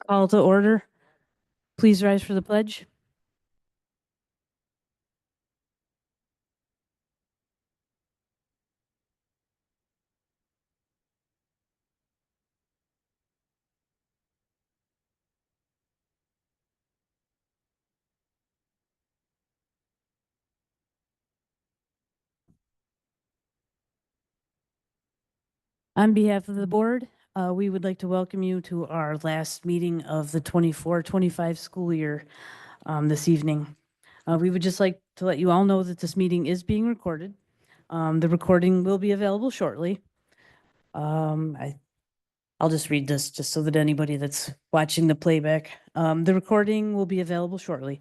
Call to order. Please rise for the pledge. On behalf of the board, we would like to welcome you to our last meeting of the 24-25 school year this evening. We would just like to let you all know that this meeting is being recorded. The recording will be available shortly. I'll just read this just so that anybody that's watching the playback, the recording will be available shortly.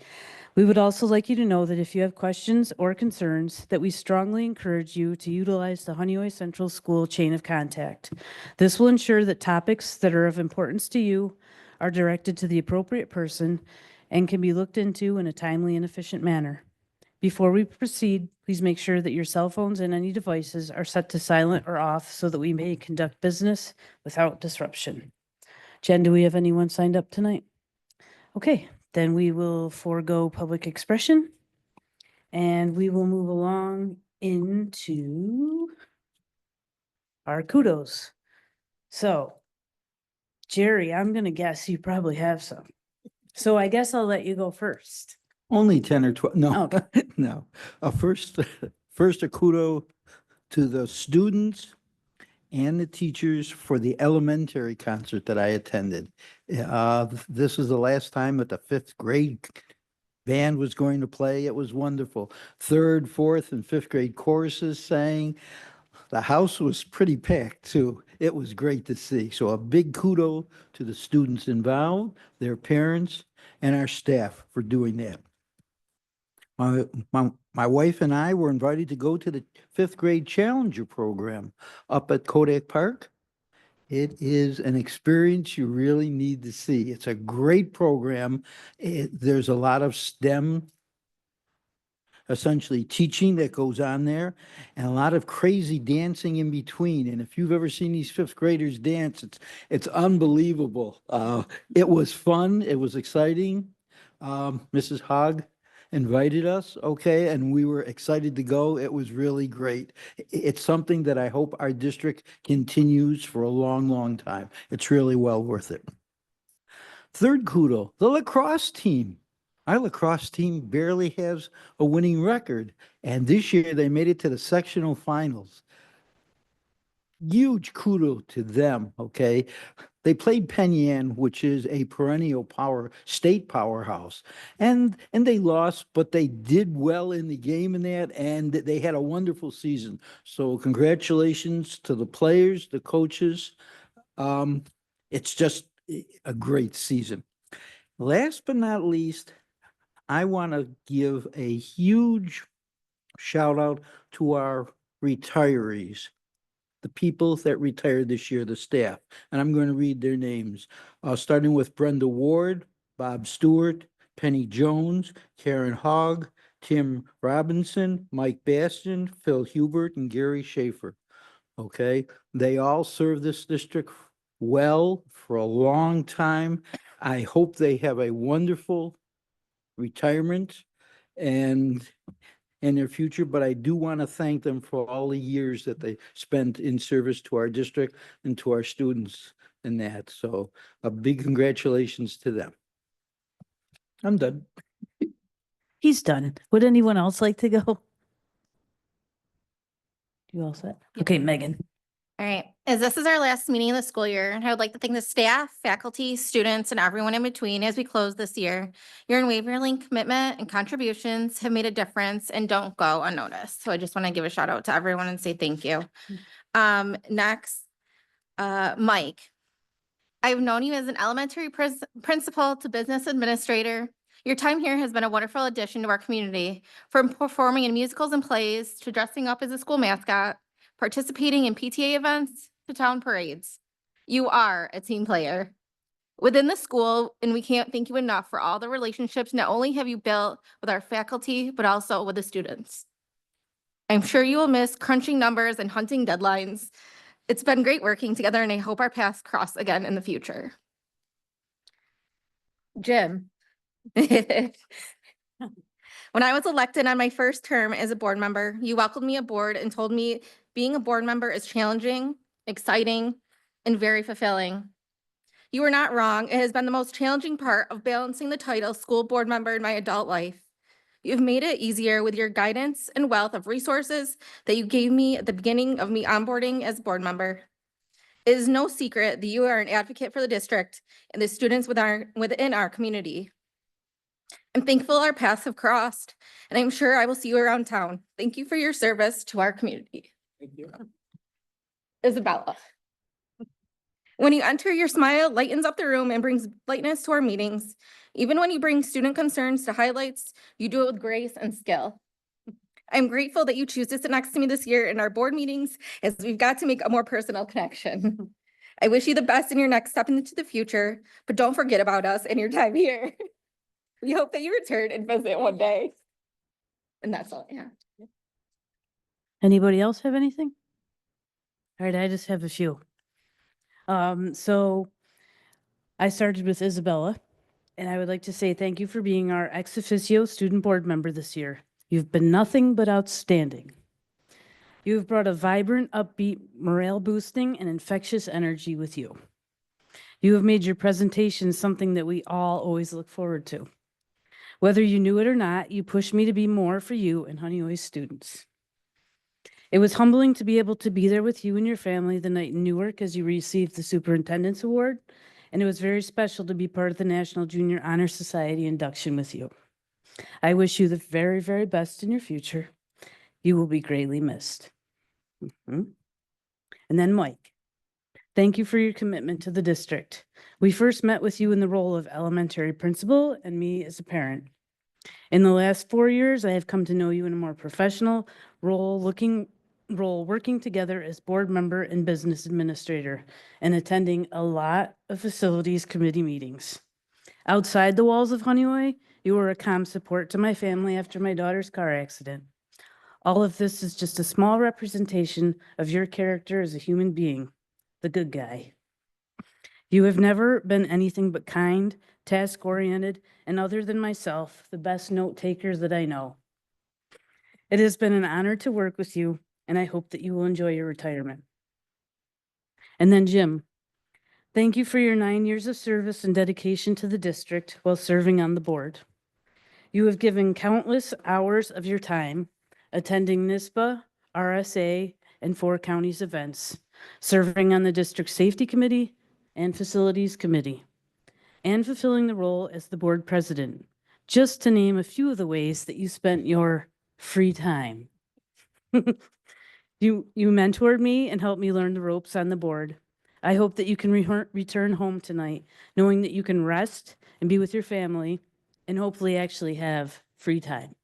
We would also like you to know that if you have questions or concerns, that we strongly encourage you to utilize the Honeoye Central School chain of contact. This will ensure that topics that are of importance to you are directed to the appropriate person and can be looked into in a timely and efficient manner. Before we proceed, please make sure that your cell phones and any devices are set to silent or off so that we may conduct business without disruption. Jen, do we have anyone signed up tonight? Okay, then we will forego public expression and we will move along into our kudos. So, Jerry, I'm going to guess you probably have some. So I guess I'll let you go first. Only 10 or 12. No, Okay. no. First a kudo to the students and the teachers for the elementary concert that I attended. This is the last time that the 5th grade band was going to play. It was wonderful. 3rd, 4th, and 5th grade choruses sang. The house was pretty packed too. It was great to see. So a big kudo to the students involved, their parents, and our staff for doing that. My wife and I were invited to go to the 5th grade Challenger program up at Kodak Park. It is an experience you really need to see. It's a great program. There's a lot of STEM, essentially teaching that goes on there, and a lot of crazy dancing in between. And if you've ever seen these 5th graders dance, it's unbelievable. It was fun. It was exciting. Mrs. Hogg invited us, okay, and we were excited to go. It was really great. It's something that I hope our district continues for a long, long time. It's really well worth it. 3rd kudo, the lacrosse team. Our lacrosse team barely has a winning record, and this year they made it to the sectional finals. Huge kudo to them, okay? They played Penn Yan, which is a perennial state powerhouse, and they lost, but they did well in the game in that, and they had a wonderful season. So congratulations to the players, the coaches. It's just a great season. Last but not least, I want to give a huge shout out to our retirees, the people that retired this year, the staff, and I'm going to read their names, starting with Brenda Ward, Bob Stewart, Penny Jones, Karen Hogg, Tim Robinson, Mike Bastion, Phil Hubert, and Gary Schaefer. Okay, they all served this district well for a long time. I hope they have a wonderful retirement and in their future, but I do want to thank them for all the years that they spent in service to our district and to our students in that. So a big congratulations to them. I'm done. He's done. Would anyone else like to go? You all set? Okay, Megan. All right, as this is our last meeting of the school year, I would like to thank the staff, faculty, students, and everyone in between as we close this year. Your unwavering commitment and contributions have made a difference and don't go unnoticed. So I just want to give a shout out to everyone and say thank you. Next, Mike. I've known you as an elementary principal to business administrator. Your time here has been a wonderful addition to our community, from performing in musicals and plays to dressing up as a school mascot, participating in PTA events to town parades. You are a team player within the school, and we can't thank you enough for all the relationships not only have you built with our faculty, but also with the students. I'm sure you will miss crunching numbers and hunting deadlines. It's been great working together, and I hope our paths cross again in the future. Jim. When I was elected on my first term as a board member, you welcomed me aboard and told me being a board member is challenging, exciting, and very fulfilling. You were not wrong. It has been the most challenging part of balancing the title school board member in my adult life. You've made it easier with your guidance and wealth of resources that you gave me at the beginning of me onboarding as board member. It is no secret that you are an advocate for the district and the students within our community. I'm thankful our paths have crossed, and I'm sure I will see you around town. Thank you for your service to our community. Thank you. Isabella. When you enter, your smile lightens up the room and brings lightness to our meetings. Even when you bring student concerns to highlights, you do it with grace and skill. I'm grateful that you choose to sit next to me this year in our board meetings, as we've got to make a more personal connection. I wish you the best in your next step into the future, but don't forget about us and your time here. We hope that you return and visit one day. And that's all I have. Anybody else have anything? All right, I just have a few. So I started with Isabella, and I would like to say thank you for being our ex officio student board member this year. You've been nothing but outstanding. You have brought a vibrant, upbeat, morale boosting, and infectious energy with you. You have made your presentation something that we all always look forward to. Whether you knew it or not, you pushed me to be more for you and Honeoye students. It was humbling to be able to be there with you and your family the night in Newark as you received the Superintendent's Award, and it was very special to be part of the National Junior Honor Society induction with you. I wish you the very, very best in your future. You will be greatly missed. And then Mike, thank you for your commitment to the district. We first met with you in the role of elementary principal and me as a parent. In the last 4 years, I have come to know you in a more professional role, working together as board member and business administrator and attending a lot of facilities committee meetings. Outside the walls of Honeoye, you were a calm support to my family after my daughter's car accident. All of this is just a small representation of your character as a human being, the good guy. You have never been anything but kind, task-oriented, and other than myself, the best note taker that I know. It has been an honor to work with you, and I hope that you will enjoy your retirement. And then Jim, thank you for your 9 years of service and dedication to the district while serving on the board. You have given countless hours of your time attending NISBA, RSA, and 4 counties events, serving on the district safety committee and facilities committee, and fulfilling the role as the board president, just to name a few of the ways that you spent your free time. You mentored me and helped me learn the ropes on the board. I hope that you can return home tonight, knowing that you can rest and be with your family and hopefully actually have free time.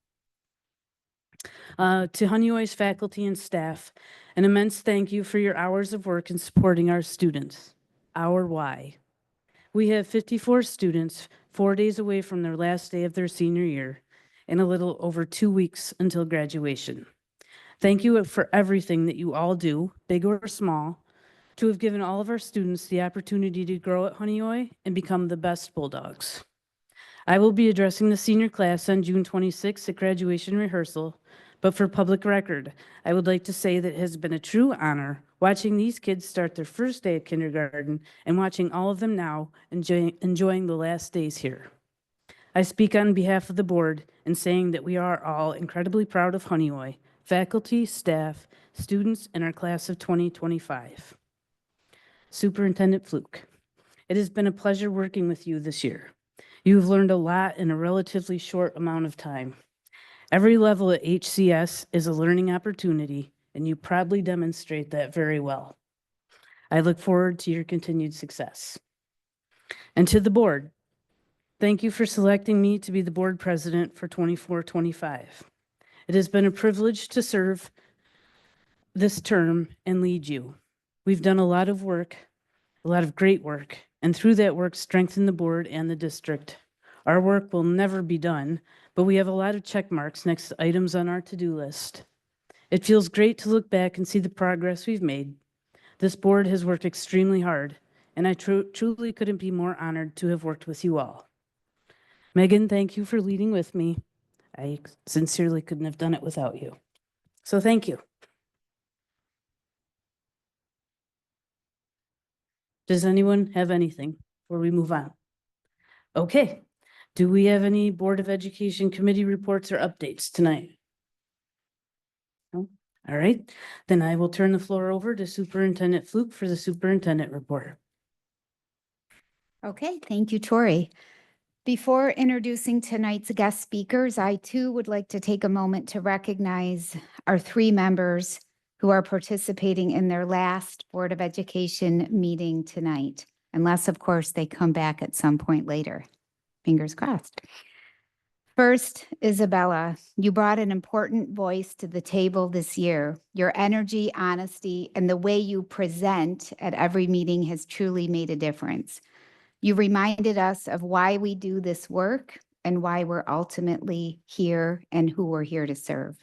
To Honeoye's faculty and staff, an immense thank you for your hours of work in supporting our students. Our why. We have 54 students, 4 days away from their last day of their senior year, and a little over 2 weeks until graduation. Thank you for everything that you all do, big or small, to have given all of our students the opportunity to grow at Honeoye and become the best Bulldogs. I will be addressing the senior class on June 26th at graduation rehearsal, but for public record, I would like to say that it has been a true honor watching these kids start their first day at kindergarten and watching all of them now enjoying the last days here. I speak on behalf of the board in saying that we are all incredibly proud of Honeoye, faculty, staff, students, and our class of 2025. Superintendent Fluke, it has been a pleasure working with you this year. You have learned a lot in a relatively short amount of time. Every level at HCS is a learning opportunity, and you proudly demonstrate that very well. I look forward to your continued success. And to the board, thank you for selecting me to be the board president for 24-25. It has been a privilege to serve this term and lead you. We've done a lot of work, a lot of great work, and through that work, strengthened the board and the district. Our work will never be done, but we have a lot of check marks next to items on our to-do list. It feels great to look back and see the progress we've made. This board has worked extremely hard, and I truly couldn't be more honored to have worked with you all. Megan, thank you for leading with me. I sincerely couldn't have done it without you. So thank you. Does anyone have anything before we move on? Okay. Do we have any Board of Education committee reports or updates tonight? No? All right. Then I will turn the floor over to Superintendent Fluke for the superintendent report. Okay, thank you, Tori. Before introducing tonight's guest speakers, I too would like to take a moment to recognize our 3 members who are participating in their last Board of Education meeting tonight, unless, of course, they come back at some point later. Fingers crossed. First, Isabella, you brought an important voice to the table this year. Your energy, honesty, and the way you present at every meeting has truly made a difference. You reminded us of why we do this work and why we're ultimately here and who we're here to serve.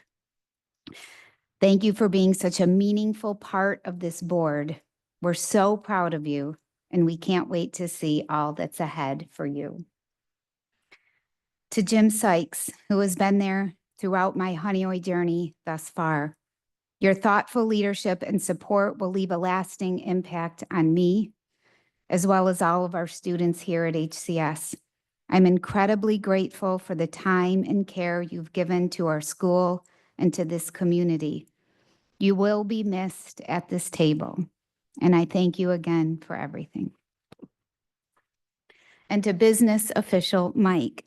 Thank you for being such a meaningful part of this board. We're so proud of you, and we can't wait to see all that's ahead for you. To Jim Sykes, who has been there throughout my Honeoye journey thus far, your thoughtful leadership and support will leave a lasting impact on me, as well as all of our students here at HCS. I'm incredibly grateful for the time and care you've given to our school and to this community. You will be missed at this table, and I thank you again for everything. And to business official Mike,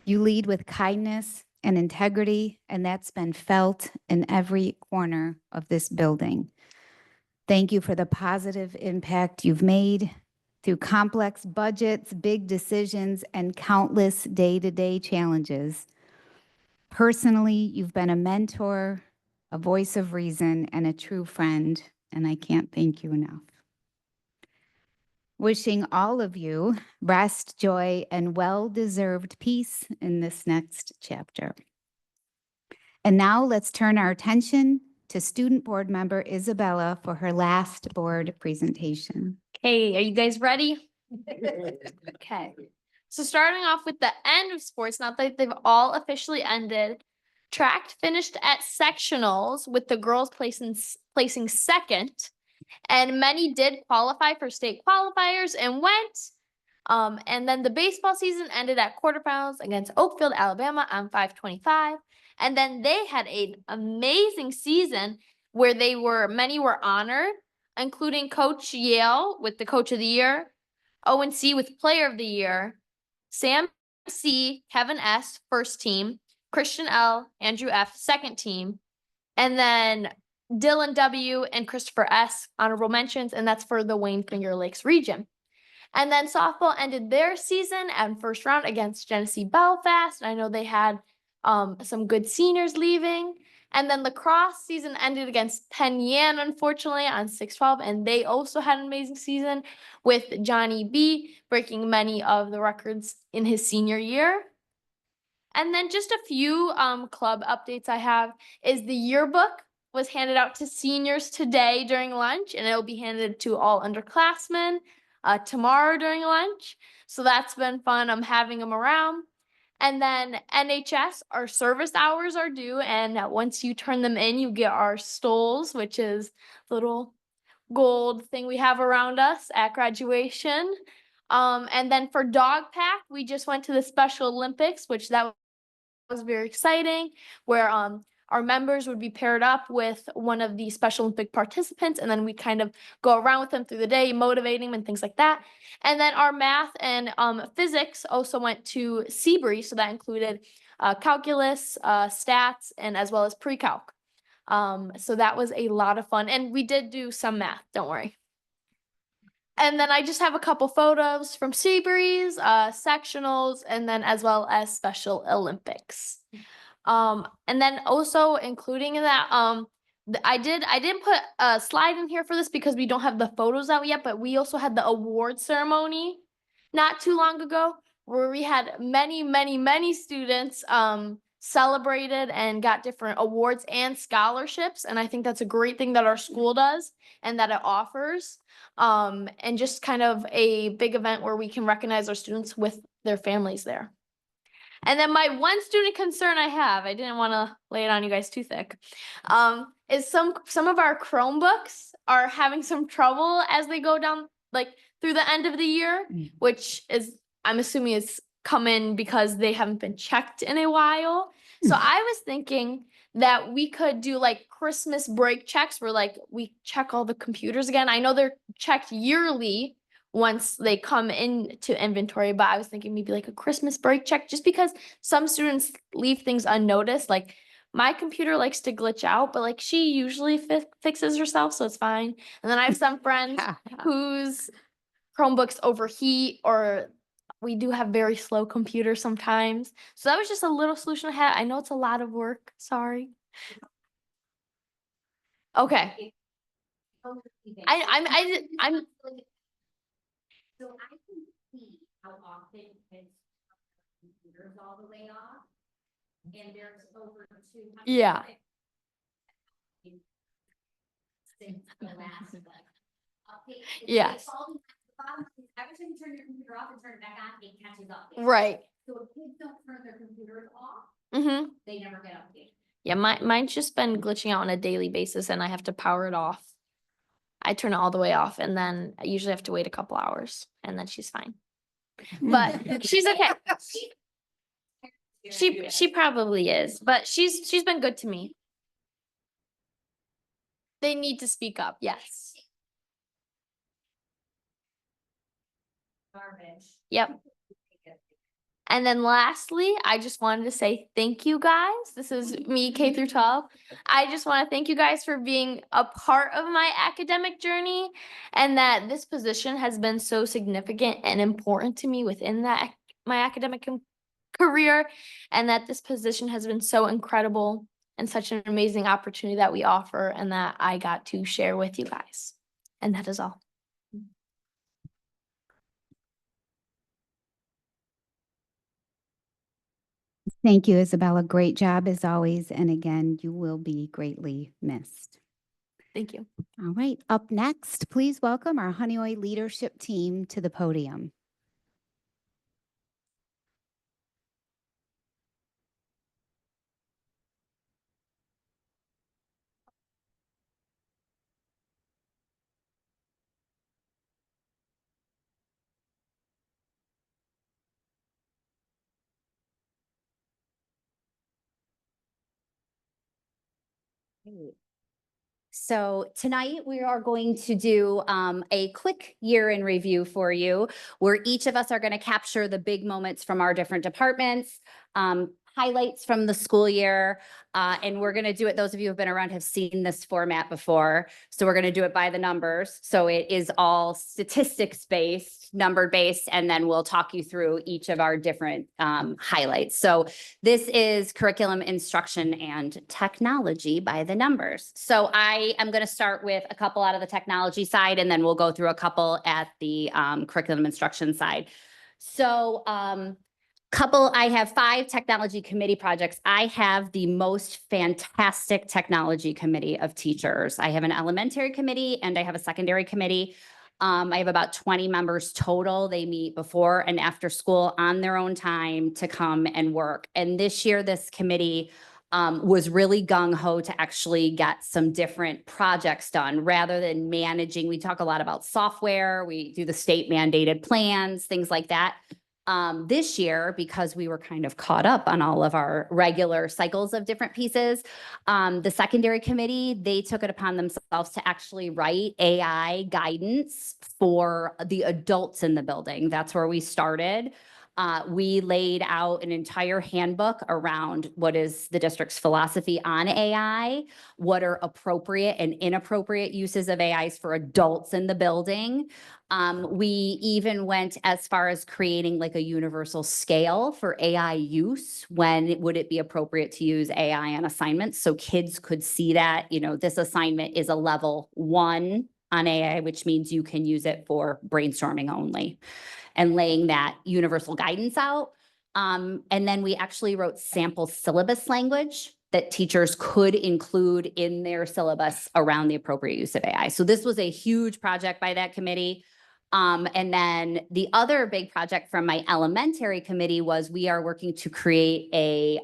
you lead with kindness and integrity, and that's been felt in every corner of this building. Thank you for the positive impact you've made through complex budgets, big decisions, and countless day-to-day challenges. Personally, you've been a mentor, a voice of reason, and a true friend, and I can't thank you enough. Wishing all of you rest, joy, and well-deserved peace in this next chapter. And now let's turn our attention to student board member Isabella for her last board presentation. Okay, are you guys ready? Okay. So starting off with the end of sports, not that they've all officially ended, track finished at sectionals with the girls placing second. And many did qualify for state qualifiers and went. And then the baseball season ended at quarterfinals against Oakfield, Alabama on 5/25. And then they had an amazing season where many were honored, including Coach Yale with the Coach of the Year, Owen C with Player of the Year, Sam C, Kevin S, first team, Christian L, Andrew F, second team, and then Dylan W and Christopher S, honorable mentions, and that's for the Wayne Finger Lakes region. And then softball ended their season and first round against Genesee Belfast. I know they had some good seniors leaving. And then lacrosse season ended against Penn Yan, unfortunately, on 6/12, and they also had an amazing season with Johnny B breaking many of the records in his senior year. And then just a few club updates I have is the yearbook was handed out to seniors today during lunch, and it'll be handed to all underclassmen tomorrow during lunch. So that's been fun. I'm having them around. And then NHS, our service hours are due, and once you turn them in, you get our stoles, which is the little gold thing we have around us at graduation. And then for dog pack, we just went to the Special Olympics, which that was very exciting, where our members would be paired up with one of the Special Olympic participants, and then we kind of go around with them through the day, motivating them and things like that. And then our math and physics also went to Seabury, so that included calculus, stats, and as well as pre-calc. So that was a lot of fun, and we did do some math, don't worry. And then I just have a couple photos from Seabury's, sectionals, and then as well as Special Olympics. And then also including in that, I didn't put a slide in here for this because we don't have the photos out yet, but we also had the award ceremony not too long ago where we had many students celebrated and got different awards and scholarships. And I think that's a great thing that our school does and that it offers. And just kind of a big event where we can recognize our students with their families there. And then my one student concern I have, I didn't want to lay it on you guys too thick, is some of our Chromebooks are having some trouble as they go down, like through the end of the year, which is, I'm assuming is coming because they haven't been checked in a while. So I was thinking that we could do like Christmas break checks where like we check all the computers again. I know they're checked yearly once they come into inventory, but I was thinking maybe like a Christmas break check, just because some students leave things unnoticed. Like my computer likes to glitch out, but like she usually fixes herself, so it's fine. And then I have some friends whose Chromebooks overheat, or we do have very slow computers sometimes. So that was just a little solution I had. I know it's a lot of work. Sorry. Okay. I'm So I can see how often it's computers all the way off, and there's over 200. Yeah. Since the last update. Yes. Every time you turn your computer off and turn it back on, it catches up. Right. So if kids don't turn their computers off, Mm-hmm. they never get updated. Yeah, mine's just been glitching out on a daily basis, and I have to power it off. I turn it all the way off, and then I usually have to wait a couple hours, and then she's fine. But she's okay. She probably is, but she's been good to me. They need to speak up, yes. Garbage. Yep. And then lastly, I just wanted to say thank you guys. This is me, K through 12. I just want to thank you guys for being a part of my academic journey, and that this position has been so significant and important to me within that my academic career, and that this position has been so incredible and such an amazing opportunity that we offer, and that I got to share with you guys. And that is all. Thank you, Isabella. Great job as always. And again, you will be greatly missed. Thank you. All right, up next, please welcome our Honeoye leadership team to the podium. So tonight we are going to do a quick year in review for you, where each of us are going to capture the big moments from our different departments, highlights from the school year, and we're going to do it. Those of you who have been around have seen this format before. So we're going to do it by the numbers. So it is all statistics based, number based, and then we'll talk you through each of our different highlights. So this is curriculum, instruction, and technology by the numbers. So I am going to start with a couple out of the technology side, and then we'll go through a couple at the curriculum instruction side. So I have 5 technology committee projects. I have the most fantastic technology committee of teachers. I have an elementary committee and I have a secondary committee. I have about 20 members total. They meet before and after school on their own time to come and work. And this year, this committee was really gung-ho to actually get some different projects done rather than managing. We talk a lot about software. We do the state mandated plans, things like that. This year, because we were kind of caught up on all of our regular cycles of different pieces, the secondary committee, they took it upon themselves to actually write AI guidance for the adults in the building. That's where we started. We laid out an entire handbook around what is the district's philosophy on AI, what are appropriate and inappropriate uses of AIs for adults in the building. We even went as far as creating like a universal scale for AI use. When would it be appropriate to use AI on assignments? So kids could see that, you know, this assignment is a level 1 on AI, which means you can use it for brainstorming only, and laying that universal guidance out. And then we actually wrote sample syllabus language that teachers could include in their syllabus around the appropriate use of AI. So this was a huge project by that committee. And then the other big project from my elementary committee was we are working to create a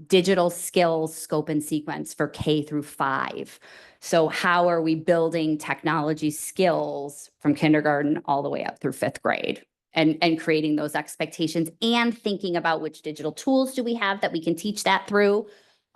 digital skills scope and sequence for K through 5. So how are we building technology skills from kindergarten all the way up through 5th grade? And creating those expectations and thinking about which digital tools do we have that we can teach that through,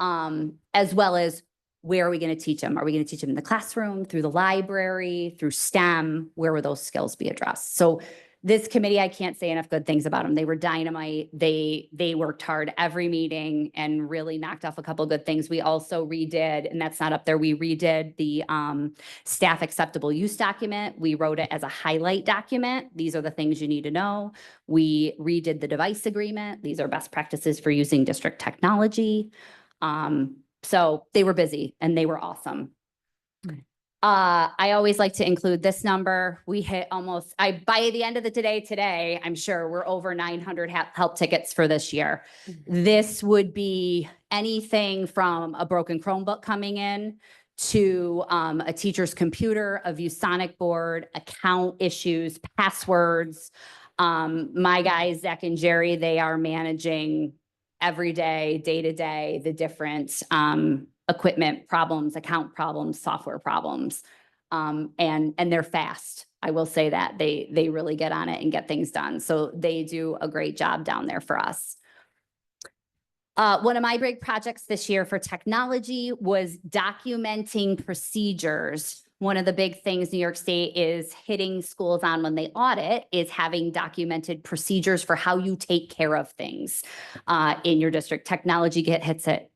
as well as where are we going to teach them? Are we going to teach them in the classroom, through the library, through STEM? Where will those skills be addressed? So this committee, I can't say enough good things about them. They were dynamite. They worked hard every meeting and really knocked off a couple of good things. We also redid, and that's not up there, we redid the staff acceptable use document. We wrote it as a highlight document. These are the things you need to know. We redid the device agreement. These are best practices for using district technology. So they were busy and they were awesome. I always like to include this number. We hit almost, by the end of the day today, I'm sure we're over 900 help tickets for this year. This would be anything from a broken Chromebook coming in to a teacher's computer, a ViewSonic board, account issues, passwords. My guys, Zach and Jerry, they are managing every day, day to day, the different equipment problems, account problems, software problems. And they're fast. I will say that they really get on it and get things done. So they do a great job down there for us. One of my big projects this year for technology was documenting procedures. One of the big things New York State is hitting schools on when they audit is having documented procedures for how you take care of things in your district. Technology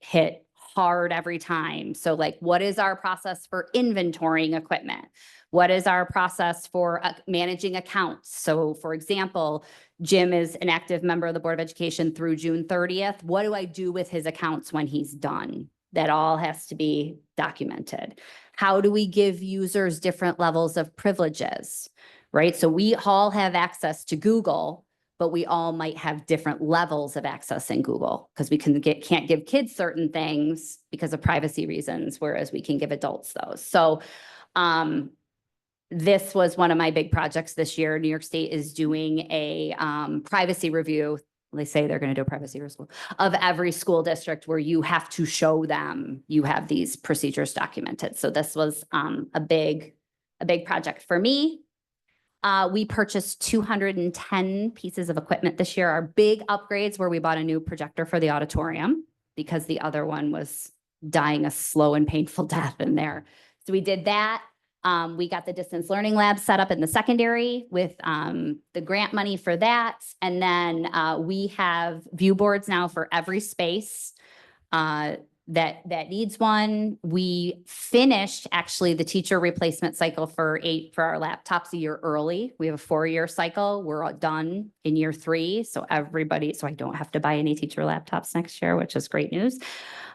hit hard every time. So like, what is our process for inventorying equipment? What is our process for managing accounts? So for example, Jim is an active member of the Board of Education through June 30th. What do I do with his accounts when he's done? That all has to be documented. How do we give users different levels of privileges, right? So we all have access to Google, but we all might have different levels of access in Google because we can't give kids certain things because of privacy reasons, whereas we can give adults those. So this was one of my big projects this year. New York State is doing a privacy review. They say they're going to do a privacy review of every school district where you have to show them you have these procedures documented. So this was a big project for me. We purchased 210 pieces of equipment this year. Our big upgrades were we bought a new projector for the auditorium because the other one was dying a slow and painful death in there. So we did that. We got the distance learning lab set up in the secondary with the grant money for that. And then we have view boards now for every space that needs one. We finished actually the teacher replacement cycle for our laptops a year early. We have a 4-year cycle. We're all done in year 3. So I don't have to buy any teacher laptops next year, which is great news.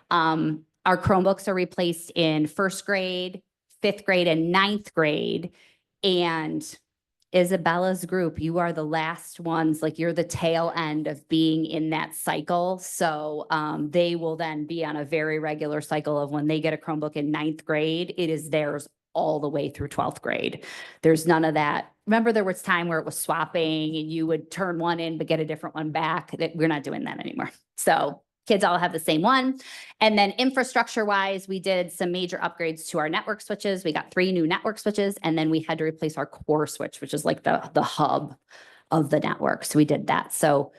Our Chromebooks are replaced in 1st grade, 5th grade, and 9th grade. And Isabella's group, you are the last ones, like you're the tail end of being in that cycle. So they will then be on a very regular cycle of when they get a Chromebook in 9th grade, it is theirs all the way through 12th grade. There's none of that. Remember, there was time where it was swapping and you would turn one in, but get a different one back. We're not doing that anymore. So kids all have the same one. And then infrastructure wise, we did some major upgrades to our network switches. We got 3 new network switches, and then we had to replace our core switch, which is like the hub of the network. So we did that. So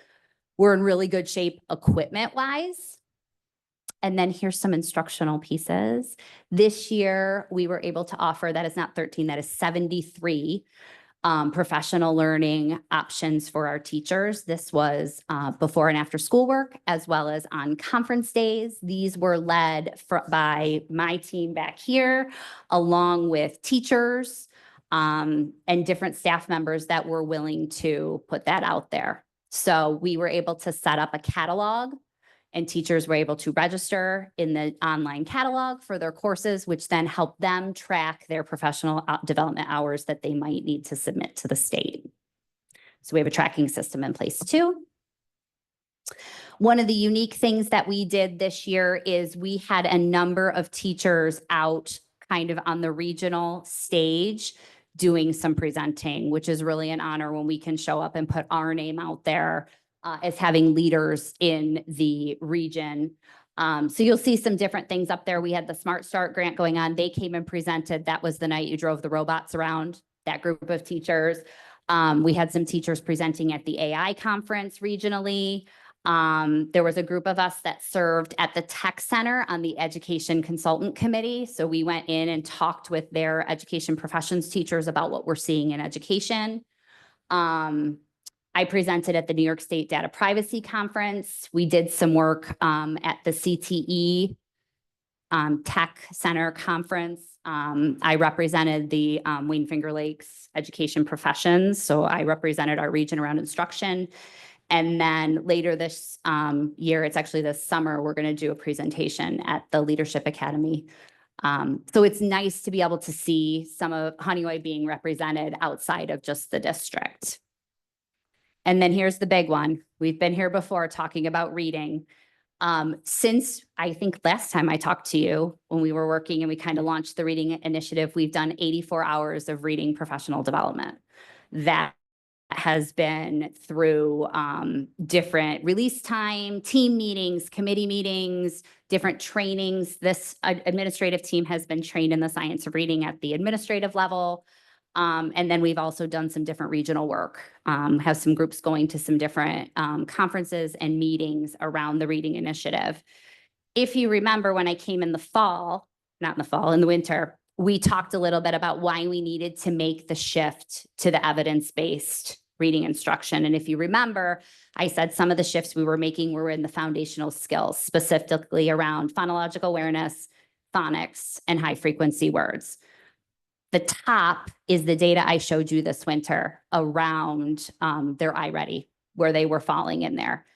we're in really good shape equipment wise. And then here's some instructional pieces. This year, we were able to offer, that is not 13, that is 73 professional learning options for our teachers. This was before and after schoolwork, as well as on conference days. These were led by my team back here, along with teachers and different staff members that were willing to put that out there. So we were able to set up a catalog, and teachers were able to register in the online catalog for their courses, which then helped them track their professional development hours that they might need to submit to the state. So we have a tracking system in place too. One of the unique things that we did this year is we had a number of teachers out kind of on the regional stage doing some presenting, which is really an honor when we can show up and put our name out there as having leaders in the region. So you'll see some different things up there. We had the Smart Start grant going on. They came and presented. That was the night you drove the robots around, that group of teachers. We had some teachers presenting at the AI conference regionally. There was a group of us that served at the Tech Center on the Education Consultant Committee. So we went in and talked with their education professions teachers about what we're seeing in education. I presented at the New York State Data Privacy Conference. We did some work at the CTE Tech Center Conference. I represented the Wayne Finger Lakes education professions. So I represented our region around instruction. And then later this year, it's actually this summer, we're going to do a presentation at the Leadership Academy. So it's nice to be able to see some of Honeywell being represented outside of just the district. And then here's the big one. We've been here before talking about reading. Since I think last time I talked to you, when we were working and we kind of launched the reading initiative, we've done 84 hours of reading professional development. That has been through different release time, team meetings, committee meetings, different trainings. This administrative team has been trained in the science of reading at the administrative level. And then we've also done some different regional work, have some groups going to some different conferences and meetings around the reading initiative. If you remember when I came in the fall, not in the fall, in the winter, we talked a little bit about why we needed to make the shift to the evidence-based reading instruction. And if you remember, I said some of the shifts we were making were in the foundational skills, specifically around phonological awareness, phonics, and high frequency words. The top is the data I showed you this winter around their iReady, where they were falling in there.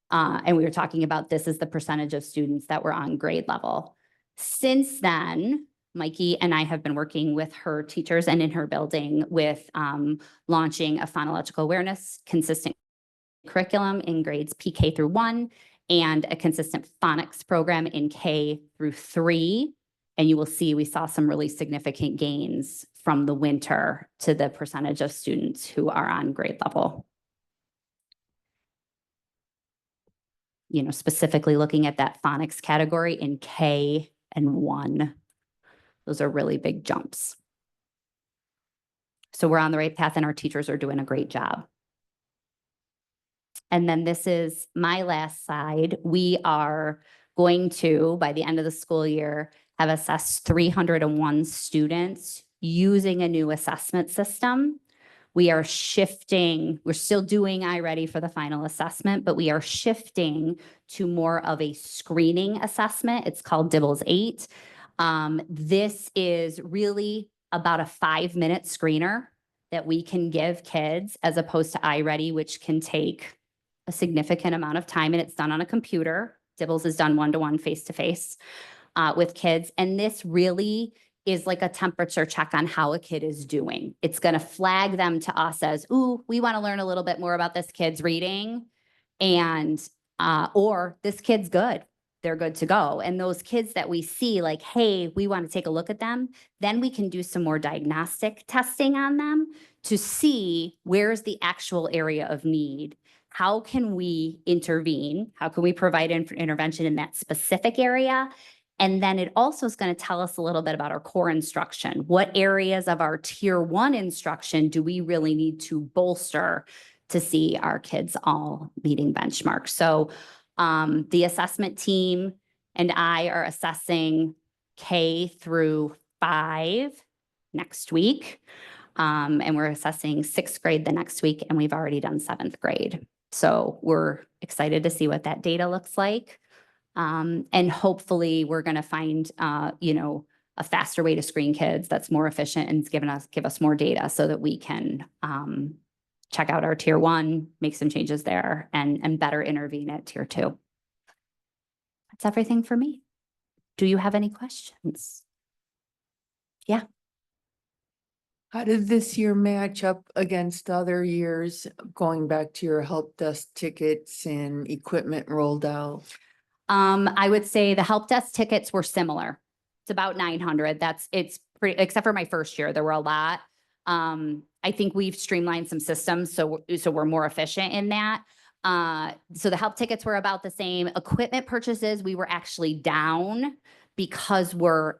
And we were talking about this as the percentage of students that were on grade level. Since then, Mikey and I have been working with her teachers and in her building with launching a phonological awareness consistent curriculum in grades PK through 1 and a consistent phonics program in K through 3. And you will see we saw some really significant gains from the winter to the percentage of students who are on grade level. You know, specifically looking at that phonics category in K and 1. Those are really big jumps. So we're on the right path and our teachers are doing a great job. And then this is my last slide. We are going to, by the end of the school year, have assessed 301 students using a new assessment system. We are shifting, we're still doing iReady for the final assessment, but we are shifting to more of a screening assessment. It's called DIBELS 8. This is really about a 5-minute screener that we can give kids as opposed to iReady, which can take a significant amount of time, and it's done on a computer. DIBELS is done one-to-one, face-to-face with kids. And this really is like a temperature check on how a kid is doing. It's going to flag them to us as, ooh, we want to learn a little bit more about this kid's reading, and or this kid's good. They're good to go. And those kids that we see like, hey, we want to take a look at them, then we can do some more diagnostic testing on them to see where's the actual area of need how can we intervene? How can we provide intervention in that specific area? And then it also is going to tell us a little bit about our core instruction. What areas of our tier 1 instruction do we really need to bolster to see our kids all meeting benchmarks? So the assessment team and I are assessing K through 5 next week. And we're assessing 6th grade the next week, and we've already done 7th grade. So we're excited to see what that data looks like. And hopefully we're going to find, a faster way to screen kids that's more efficient and give us more data so that we can check out our tier 1, make some changes there, and better intervene at tier 2. That's everything for me. Do you have any questions? Yeah. How did this year match up against other years, going back to your help desk tickets and equipment rolled out? I would say the help desk tickets were similar. It's about 900. It's pretty, except for my first year, there were a lot. I think we've streamlined some systems, so we're more efficient in that. So the help tickets were about the same. Equipment purchases, we were actually down because we're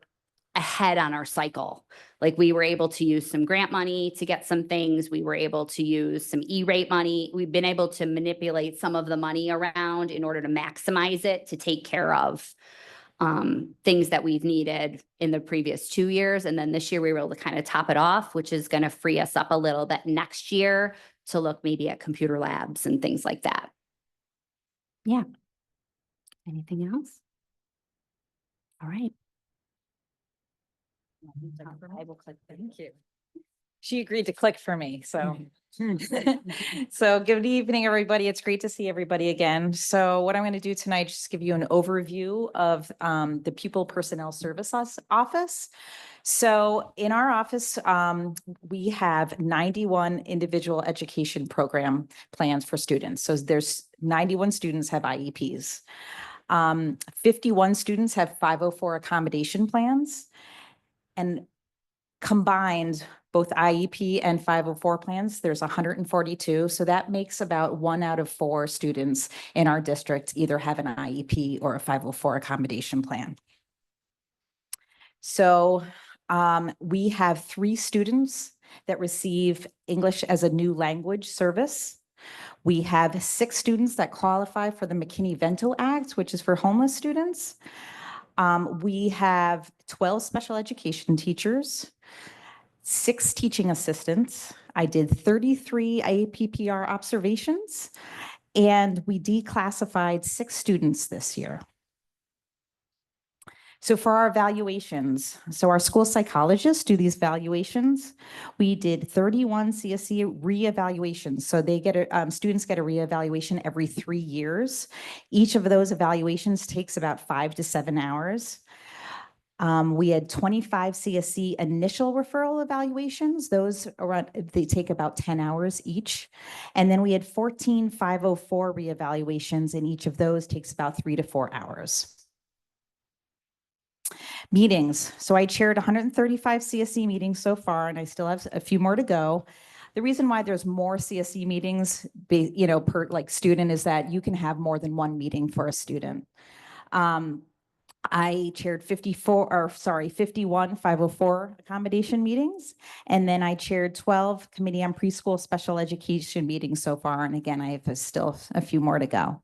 ahead on our cycle. Like we were able to use some grant money to get some things. We were able to use some E-rate money. We've been able to manipulate some of the money around in order to maximize it to take care of things that we've needed in the previous 2 years. And then this year we were able to kind of top it off, which is going to free us up a little bit next year to look maybe at computer labs and things like that. Yeah. Anything else? All right. I will click. Thank you. She agreed to click for me, so. Mm-hmm. So good evening, everybody. It's great to see everybody again. So what I'm going to do tonight, just give you an overview of the Pupil Personnel Service Office. So in our office, we have 91 individual education program plans for students. So there's 91 students have IEPs. 51 students have 504 accommodation plans. And combined, both IEP and 504 plans, there's 142. So that makes about 1 out of 4 students in our district either have an IEP or a 504 accommodation plan. So we have 3 students that receive English as a new language service. We have 6 students that qualify for the McKinney-Vento Act, which is for homeless students. We have 12 special education teachers, 6 teaching assistants. I did 33 IAPPR observations, and we declassified 6 students this year. So for our evaluations, so our school psychologists do these evaluations. We did 31 CSE reevaluations. So they get students get a reevaluation every 3 years. Each of those evaluations takes about 5 to 7 hours. We had 25 CSE initial referral evaluations. Those they take about 10 hours each. And then we had 14 504 reevaluations, and each of those takes about 3 to 4 hours. Meetings. So I chaired 135 CSE meetings so far, and I still have a few more to go. The reason why there's more CSE meetings, per student is that you can have more than 1 meeting for a student. I chaired 51 504 accommodation meetings, and then I chaired 12 Committee on Preschool Special Education meetings so far. And again, I have still a few more to go.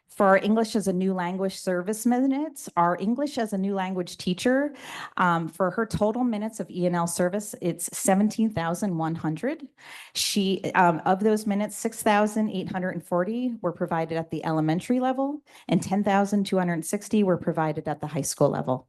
For our English as a new language service minutes, our English as a new language teacher, for her total minutes of E&L service, it's 17,100. Of those minutes, 6,840 were provided at the elementary level, and 10,260 were provided at the high school level.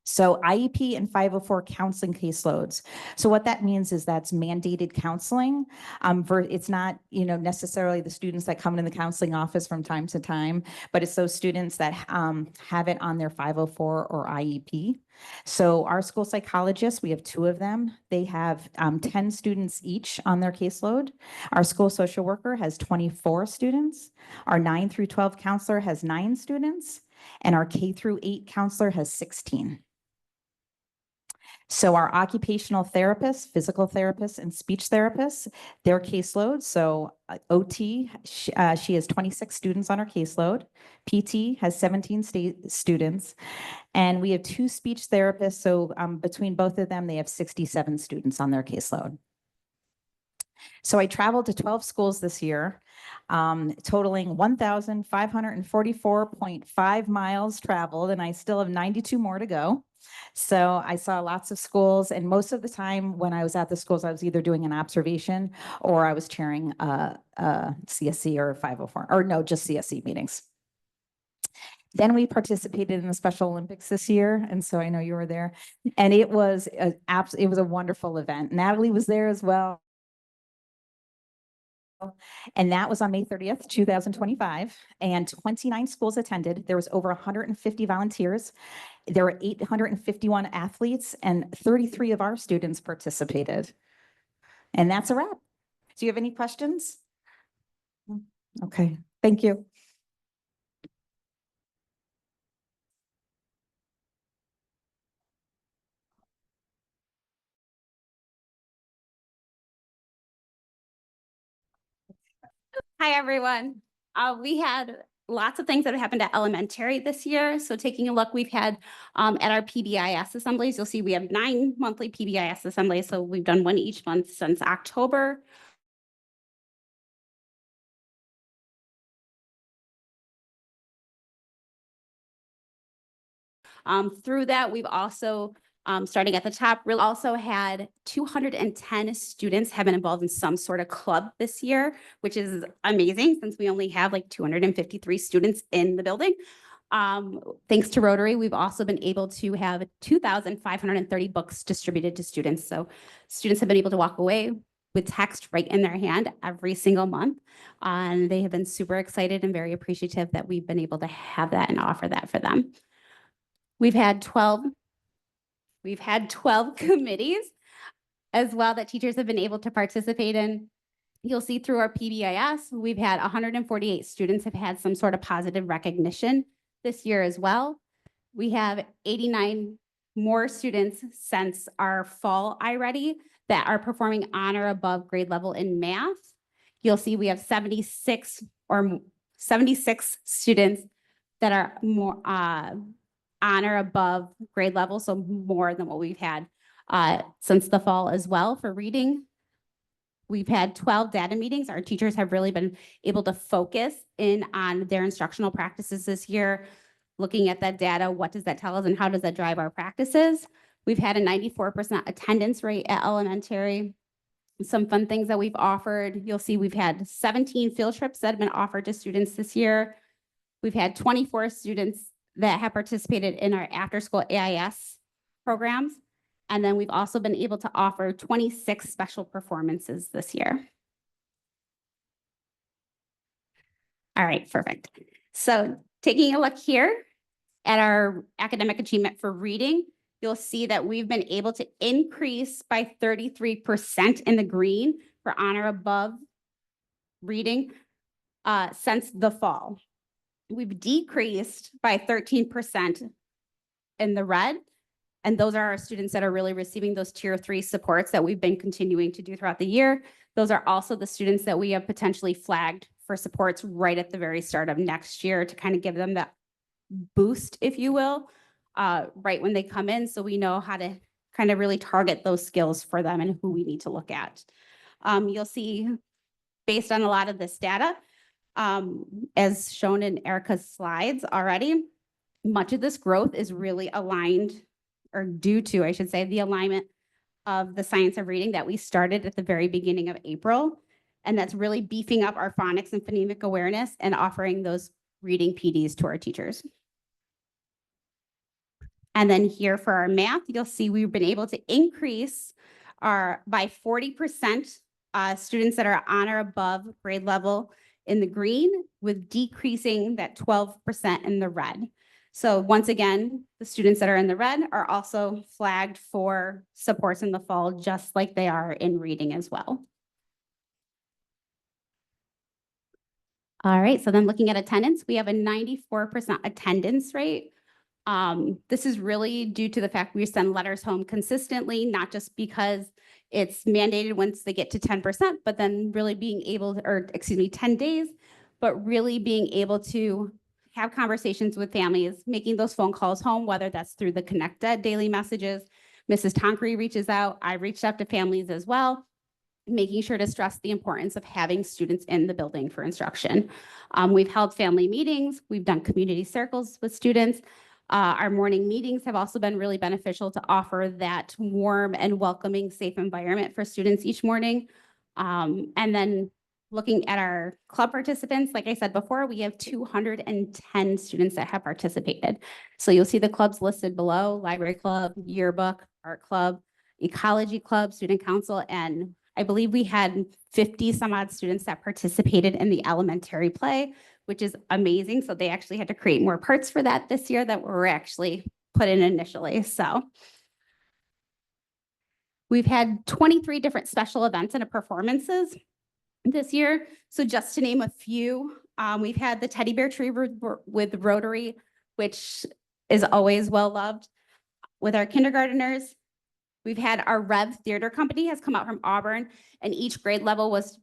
So IEP and 504 counseling caseloads. So what that means is that's mandated counseling. It's not, necessarily the students that come in the counseling office from time to time, but it's those students that have it on their 504 or IEP. So our school psychologists, we have 2 of them. They have 10 students each on their caseload. Our school social worker has 24 students. Our 9 through 12 counselor has 9 students, and our K through 8 counselor has 16. So our occupational therapists, physical therapists, and speech therapists, their caseload. So OT, she has 26 students on her caseload. PT has 17 students. And we have 2 speech therapists. So between both of them, they have 67 students on their caseload. So I traveled to 12 schools this year, totaling 1,544.5 miles traveled, and I still have 92 more to go. So I saw lots of schools, and most of the time when I was at the schools, I was either doing an observation or I was chairing a CSC or 504, or no, just CSC meetings. Then we participated in the Special Olympics this year, and so I know you were there, and it was a wonderful event. Natalie was there as well. And that was on May 30th, 2025, and 29 schools attended. There was over 150 volunteers. There were 851 athletes, and 33 of our students participated. And that's a wrap. Do you have any questions? Okay, thank you. Hi, everyone. We had lots of things that have happened at elementary this year. So taking a look, we've had at our PBIS assemblies, you'll see we have 9 monthly PBIS assemblies. So we've done one each month since October. Through that, we've also, starting at the top, really also had 210 students have been involved in some sort of club this year, which is amazing since we only have like 253 students in the building. Thanks to Rotary, we've also been able to have 2,530 books distributed to students. So students have been able to walk away with text right in their hand every single month. And they have been super excited and very appreciative that we've been able to have that and offer that for them. We've had 12 committees as well that teachers have been able to participate in. You'll see through our PBIS, we've had 148 students have had some sort of positive recognition this year as well. We have 89 more students since our fall iReady that are performing on or above grade level in math. You'll see we have 76 students that are more on or above grade level, so more than what we've had since the fall as well for reading. We've had 12 data meetings. Our teachers have really been able to focus in on their instructional practices this year, looking at that data, what does that tell us and how does that drive our practices? We've had a 94% attendance rate at elementary. Some fun things that we've offered. You'll see we've had 17 field trips that have been offered to students this year. We've had 24 students that have participated in our after-school AIS programs. And then we've also been able to offer 26 special performances this year. All right, perfect. So taking a look here at our academic achievement for reading, you'll see that we've been able to increase by 33% in the green for on or above reading since the fall. We've decreased by 13% in the red. And those are our students that are really receiving those tier 3 supports that we've been continuing to do throughout the year. Those are also the students that we have potentially flagged for supports right at the very start of next year to kind of give them that boost, if you will, right when they come in. So we know how to kind of really target those skills for them and who we need to look at. You'll see based on a lot of this data, as shown in Erica's slides already, much of this growth is really aligned or due to, I should say, the alignment of the science of reading that we started at the very beginning of April. And that's really beefing up our phonics and phonemic awareness and offering those reading PDs to our teachers. And then here for our math, you'll see we've been able to increase our by 40% students that are on or above grade level in the green, with decreasing that 12% in the red. So once again, the students that are in the red are also flagged for supports in the fall, just like they are in reading as well. All right, so then looking at attendance, we have a 94% attendance rate. This is really due to the fact we send letters home consistently, not just because it's mandated once they get to 10%, but then really being able to, or excuse me, 10 days, but really being able to have conversations with families, making those phone calls home, whether that's through the Connect Ed daily messages. Mrs. Tonkery reaches out. I reached out to families as well, making sure to stress the importance of having students in the building for instruction. We've held family meetings. We've done community circles with students. Our morning meetings have also been really beneficial to offer that warm and welcoming, safe environment for students each morning. And then looking at our club participants, like I said before, we have 210 students that have participated. So you'll see the clubs listed below: library club, yearbook, art club, ecology club, student council, and I believe we had 50 some odd students that participated in the elementary play, which is amazing. So they actually had to create more parts for that this year that were actually put in initially. So we've had 23 different special events and performances this year. So just to name a few, we've had the teddy bear tree with Rotary, which is always well loved with our kindergarteners. We've had our Rev Theater Company has come out from Auburn, and each grade level was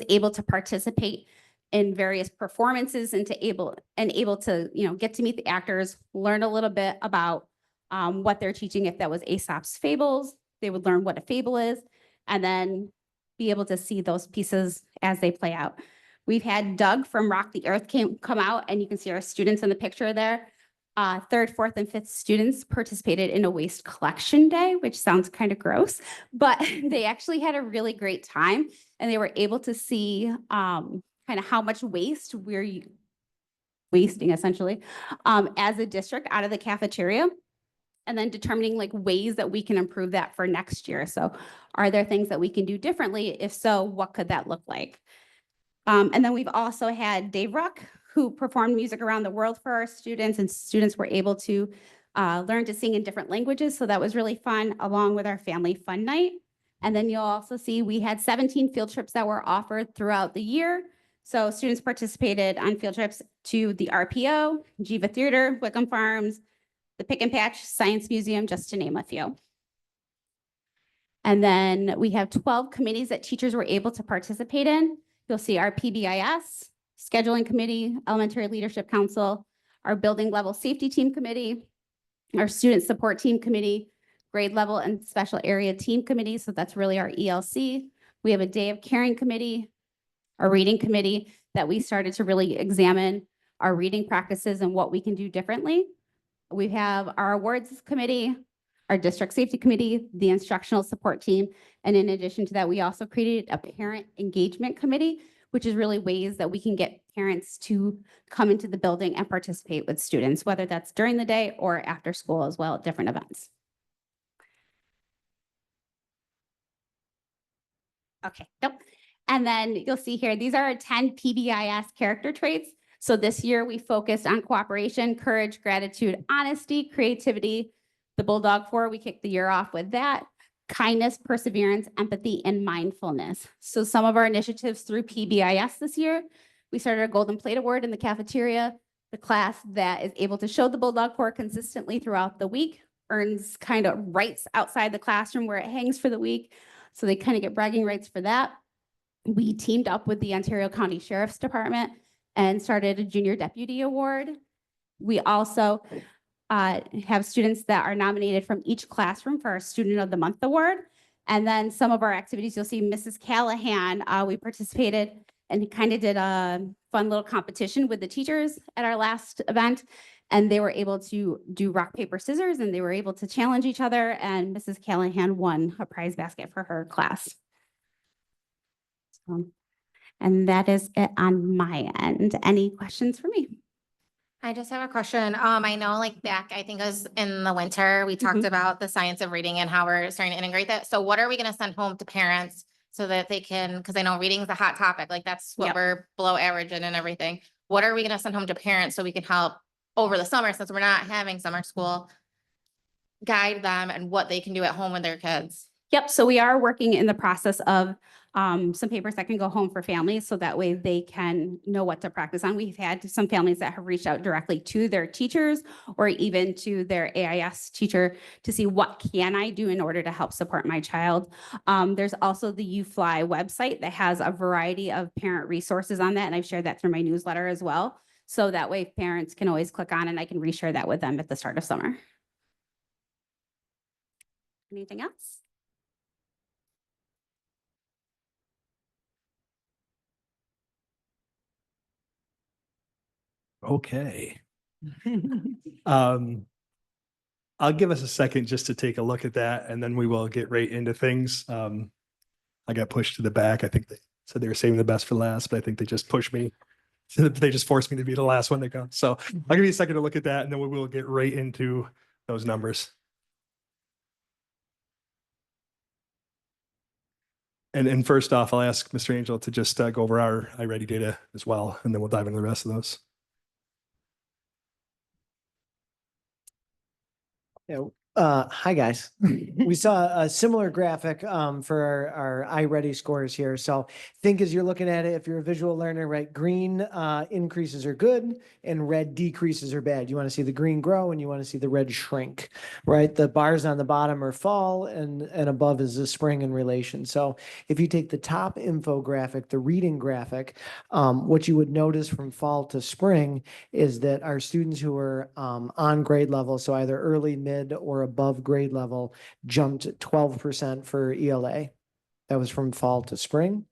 able to participate in various performances and able to get to meet the actors, learn a little bit about what they're teaching. If that was Aesop's fables, they would learn what a fable is, and then be able to see those pieces as they play out. We've had Doug from Rock the Earth come out, and you can see our students in the picture there. Third, fourth, and fifth students participated in a waste collection day, which sounds kind of gross, but they actually had a really great time, and they were able to see kind of how much waste we're wasting essentially as a district out of the cafeteria, and then determining like ways that we can improve that for next year. So are there things that we can do differently? If so, what could that look like? And then we've also had Dave Ruck, who performed music around the world for our students, and students were able to learn to sing in different languages. So that was really fun, along with our family fun night. And then you'll also see we had 17 field trips that were offered throughout the year. So students participated on field trips to the RPO, Jiva Theater, Wickham Farms, the Pick and Patch Science Museum, just to name a few. And then we have 12 committees that teachers were able to participate in. You'll see our PBIS, Scheduling Committee, Elementary Leadership Council, our Building Level Safety Team Committee, our Student Support Team Committee, Grade Level and Special Area Team Committee. So that's really our ELC. We have a Day of Caring Committee, a Reading Committee that we started to really examine our reading practices and what we can do differently. We have our Awards Committee, our District Safety Committee, the Instructional Support Team. And in addition to that, we also created a Parent Engagement Committee, which is really ways that we can get parents to come into the building and participate with students, whether that's during the day or after school as well at different events. Okay, nope. And then you'll see here, these are our 10 PBIS character traits. So this year we focused on cooperation, courage, gratitude, honesty, creativity. The Bulldog 4, we kicked the year off with that. Kindness, perseverance, empathy, and mindfulness. So some of our initiatives through PBIS this year, we started a Golden Plate Award in the cafeteria. The class that is able to show the Bulldog 4 consistently throughout the week earns kind of rights outside the classroom where it hangs for the week. So they kind of get bragging rights for that. We teamed up with the Ontario County Sheriff's Department and started a Junior Deputy Award. We also have students that are nominated from each classroom for our Student of the Month Award. And then some of our activities, you'll see Mrs. Callahan, we participated and kind of did a fun little competition with the teachers at our last event. And they were able to do rock, paper, scissors, and they were able to challenge each other. And Mrs. Callahan won a prize basket for her class. And that is it on my end. Any questions for me? I just have a question. I know like back, I think it was in the winter, we talked about the science of reading and how we're starting to integrate that. So what are we going to send home to parents so that they can, because I know reading is a hot topic, like that's what we're below average in and everything. What are we going to send home to parents so we can help over the summer, since we're not having summer school, guide them and what they can do at home with their kids? Yep. So we are working in the process of some papers that can go home for families, so that way they can know what to practice on. We've had some families that have reached out directly to their teachers or even to their AIS teacher to see what can I do in order to help support my child. There's also the UFly website that has a variety of parent resources on that, and I've shared that through my newsletter as well. So that way parents can always click on, and I can reshare that with them at the start of summer. Anything else? Okay. I'll give us a second just to take a look at that, and then we will get right into things. I got pushed to the back. I think they said they were saving the best for last, but I think they just pushed me. They just forced me to be the last one to go. So I'll give you a second to look at that, and then we will get right into those numbers. And first off, I'll ask Mr. Angel to just go over our iReady data as well, and then we'll dive into the rest of those. Yeah. Hi, guys. We saw a similar graphic for our iReady scores here. So think as you're looking at it, if you're a visual learner, right, green increases are good and red decreases are bad. You want to see the green grow and you want to see the red shrink, right? The bars on the bottom are fall and above is the spring in relation. So if you take the top infographic, the reading graphic, what you would notice from fall to spring is that our students who are on grade level, so either early, mid, or above grade level, jumped 12% for ELA. That was from fall to spring.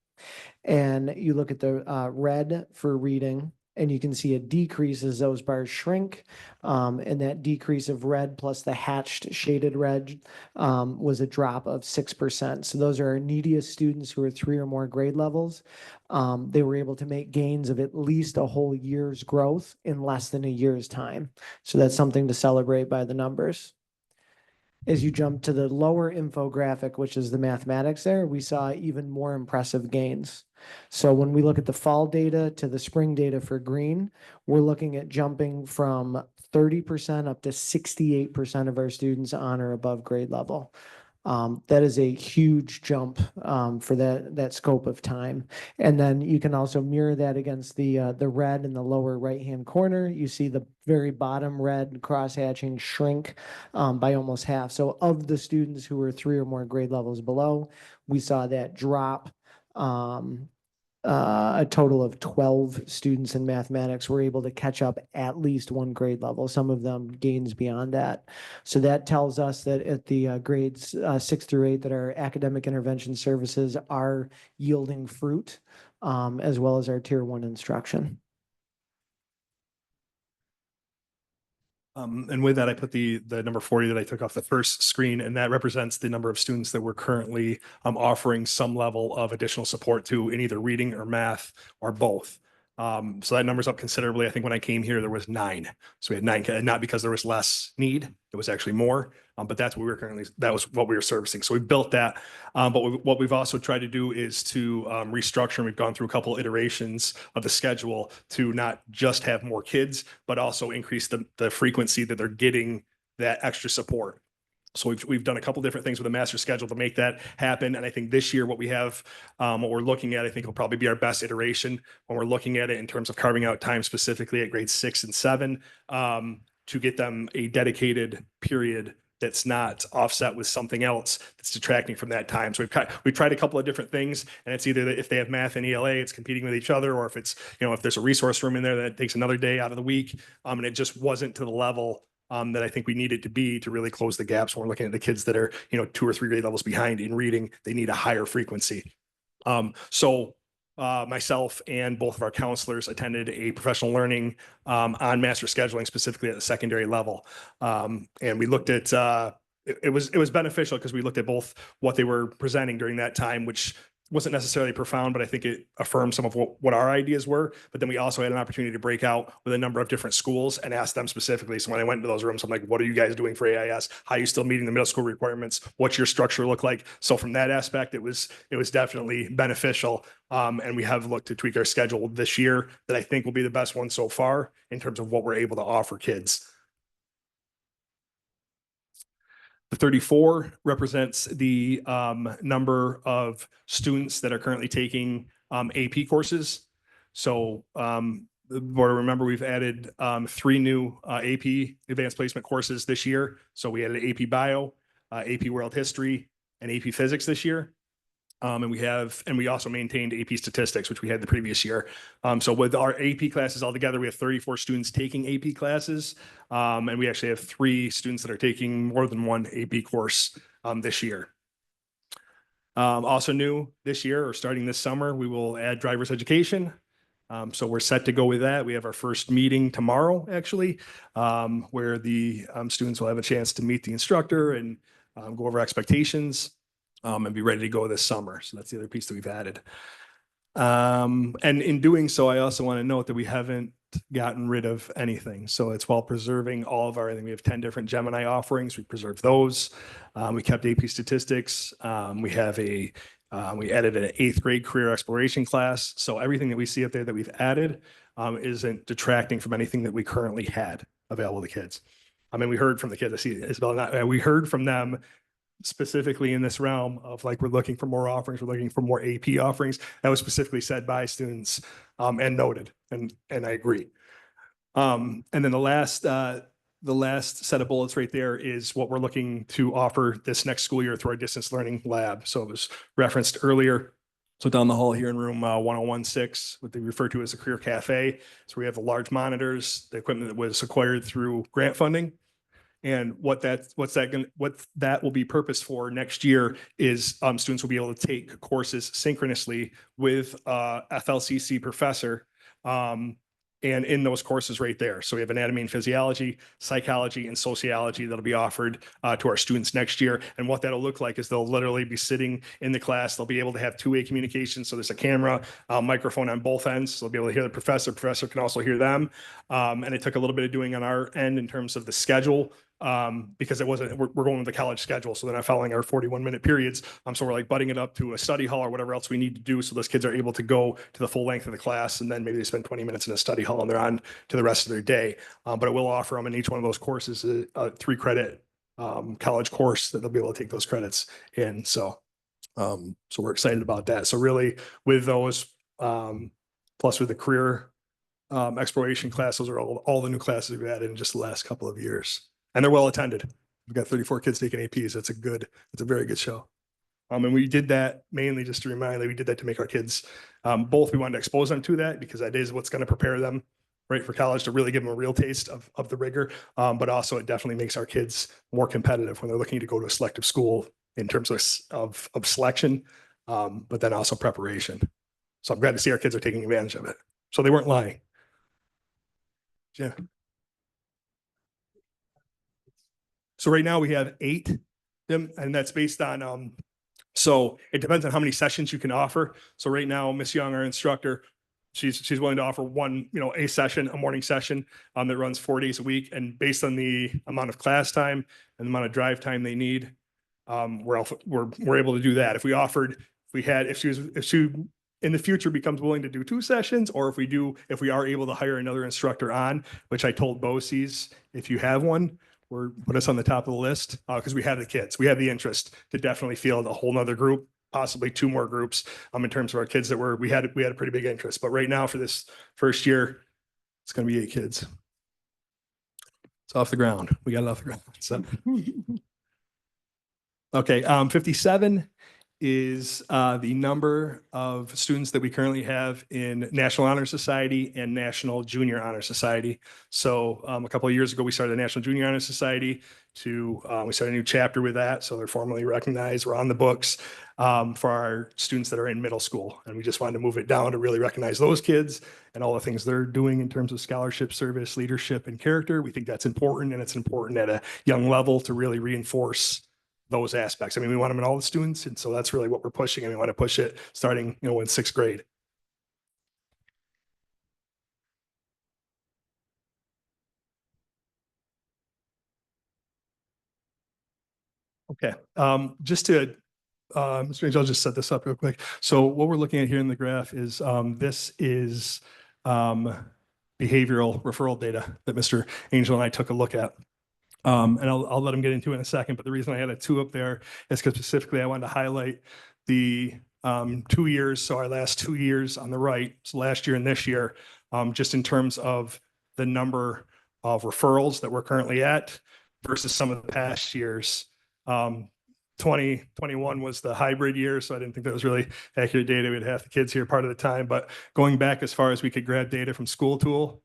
And you look at the red for reading, and you can see a decrease as those bars shrink. And that decrease of red plus the hatched shaded red was a drop of 6%. So those are our neediest students who are 3 or more grade levels. They were able to make gains of at least a whole year's growth in less than a year's time. So that's something to celebrate by the numbers. As you jump to the lower infographic, which is the mathematics there, we saw even more impressive gains. So when we look at the fall data to the spring data for green, we're looking at jumping from 30% up to 68% of our students on or above grade level. That is a huge jump for that scope of time. And then you can also mirror that against the red in the lower right-hand corner. You see the very bottom red crosshatching shrink by almost half. So of the students who were 3 or more grade levels below, we saw that drop. A total of 12 students in mathematics were able to catch up at least 1 grade level, some of them gains beyond that. So that tells us that at the grades 6 through 8 that our academic intervention services are yielding fruit, as well as our tier 1 instruction. And with that, I put the number 40 that I took off the first screen, and that represents the number of students that we're currently offering some level of additional support to in either reading or math or both. So that number's up considerably. I think when I came here, there was 9. So we had 9, not because there was less need, it was actually more. But that's what we were currently, that was what we were servicing. So we built that. But what we've also tried to do is to restructure, and we've gone through a couple iterations of the schedule to not just have more kids, but also increase the frequency that they're getting that extra support. So we've done a couple different things with the master schedule to make that happen. And I think this year what we have, what we're looking at, I think will probably be our best iteration when we're looking at it in terms of carving out time specifically at grades 6 and 7 to get them a dedicated period that's not offset with something else that's detracting from that time. So we've tried a couple of different things, and it's either that if they have math and ELA, it's competing with each other, or if it's, if there's a resource room in there that takes another day out of the week, and it just wasn't to the level that I think we need it to be to really close the gaps when we're looking at the kids that are, 2 or 3 grade levels behind in reading. They need a higher frequency. So myself and both of our counselors attended a professional learning on master scheduling, specifically at the secondary level. And we looked at, it was beneficial because we looked at both what they were presenting during that time, which wasn't necessarily profound, but I think it affirmed some of what our ideas were. But then we also had an opportunity to break out with a number of different schools and ask them specifically. So when I went into those rooms, I'm like, what are you guys doing for AIS? How are you still meeting the middle school requirements? What's your structure look like? So from that aspect, it was definitely beneficial. And we have looked to tweak our schedule this year that I think will be the best one so far in terms of what we're able to offer kids. The 34 represents the number of students that are currently taking AP courses. So the board, remember, we've added 3 new AP advanced placement courses this year. So we added AP Bio, AP World History, and AP Physics this year. And we also maintained AP Statistics, which we had the previous year. So with our AP classes altogether, we have 34 students taking AP classes. And we actually have 3 students that are taking more than one AP course this year. Also new this year, or starting this summer, we will add driver's education. So we're set to go with that. We have our first meeting tomorrow, actually, where the students will have a chance to meet the instructor and go over expectations. And be ready to go this summer. So that's the other piece that we've added. And in doing so, I also want to note that we haven't gotten rid of anything. So it's while preserving all of our, I think we have 10 different Gemini offerings. We preserved those. We kept AP Statistics. We added an 8th grade career exploration class. So everything that we see up there that we've added isn't detracting from anything that we currently had available to kids. I mean, we heard from the kids. I see Isabel, we heard from them specifically in this realm of like, we're looking for more offerings, we're looking for more AP offerings. That was specifically said by students and noted, and I agree. And then the last set of bullets right there is what we're looking to offer this next school year through our distance learning lab. So it was referenced earlier. So down the hall here in room 1016, what they refer to as a career cafe. So we have the large monitors, the equipment that was acquired through grant funding. And what that will be purposed for next year is students will be able to take courses synchronously with FLCC professor. And in those courses right there. So we have anatomy and physiology, psychology, and sociology that'll be offered to our students next year. And what that'll look like is they'll literally be sitting in the class. They'll be able to have 2-way communication. So there's a camera, microphone on both ends. So they'll be able to hear the professor. Professor can also hear them. And it took a little bit of doing on our end in terms of the schedule. Because we're going with the college schedule. So they're not following our 41-minute periods. So we're like butting it up to a study hall or whatever else we need to do. So those kids are able to go to the full length of the class. And then maybe they spend 20 minutes in a study hall and they're on to the rest of their day. But it will offer them in each one of those courses a 3-credit college course that they'll be able to take those credits in. So we're excited about that. So really with those, plus with the career exploration class, those are all the new classes we've added in just the last couple of years. And they're well attended. We've got 34 kids taking APs. It's a very good show. And we did that mainly just to remind that we did that to make our kids, both we wanted to expose them to that because that is what's going to prepare them right for college, to really give them a real taste of the rigor. But also it definitely makes our kids more competitive when they're looking to go to a selective school in terms of selection, but then also preparation. So I'm glad to see our kids are taking advantage of it. So they weren't lying. Yeah. So right now we have 8, and that's based on, so it depends on how many sessions you can offer. So right now, Miss Young, our instructor, she's willing to offer one, a session, a morning session that runs 4 days a week. And based on the amount of class time and the amount of drive time they need, we're able to do that. If she in the future becomes willing to do 2 sessions, or if we are able to hire another instructor on, which I told BoCES, if you have one, put us on the top of the list because we have the kids. We have the interest to definitely field a whole nother group, possibly 2 more groups in terms of our kids that we had a pretty big interest. But right now for this first year, it's going to be 8 kids. It's off the ground. We got it off the ground. So. Okay, 57 is the number of students that we currently have in National Honor Society and National Junior Honor Society. So a couple of years ago, we started the National Junior Honor Society we started a new chapter with that. So they're formally recognized. We're on the books for our students that are in middle school. And we just wanted to move it down to really recognize those kids and all the things they're doing in terms of scholarship, service, leadership, and character. We think that's important, and it's important at a young level to really reinforce those aspects. I mean, we want them in all the students. And so that's really what we're pushing. And we want to push it starting, in 6th grade. Okay. Just to, Mr. Angel, I'll just set this up real quick. So what we're looking at here in the graph is, this is behavioral referral data that Mr. Angel and I took a look at. And I'll let him get into it in a second, but the reason I had a 2 up there is because specifically I wanted to highlight the 2 years. So our last 2 years on the right, so last year and this year, just in terms of the number of referrals that we're currently at versus some of the past years. 2021 was the hybrid year, so I didn't think that was really accurate data. We'd have the kids here part of the time, but going back as far as we could grab data from School Tool,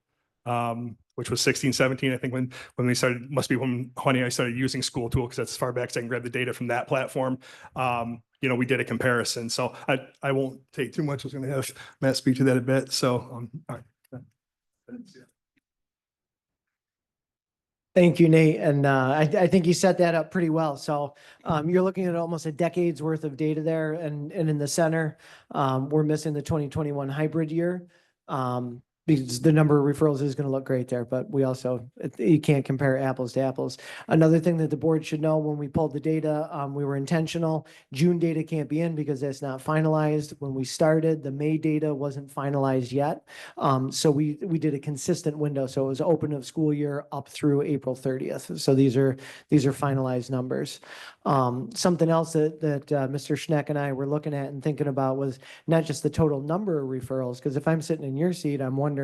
which was 16, 17, I think when we started, must be when Honey I started using School Tool, because that's as far back as I can grab the data from that platform. We did a comparison. So I won't take too much. I was going to have Matt speak to that a bit. So, all right. Thank you, Nate. And I think you set that up pretty well. So you're looking at almost a decade's worth of data there. And in the center, we're missing the 2021 hybrid year. Because the number of referrals is going to look great there, but we also, you can't compare apples to apples. Another thing that the board should know, when we pulled the data, we were intentional. June data can't be in because that's not finalized. When we started, the May data wasn't finalized yet. So we did a consistent window. So it was open of school year up through April 30th. So these are finalized numbers. Something else that Mr. Schneck and I were looking at and thinking about was not just the total number of referrals, because if I'm sitting in your seat, I'm wondering,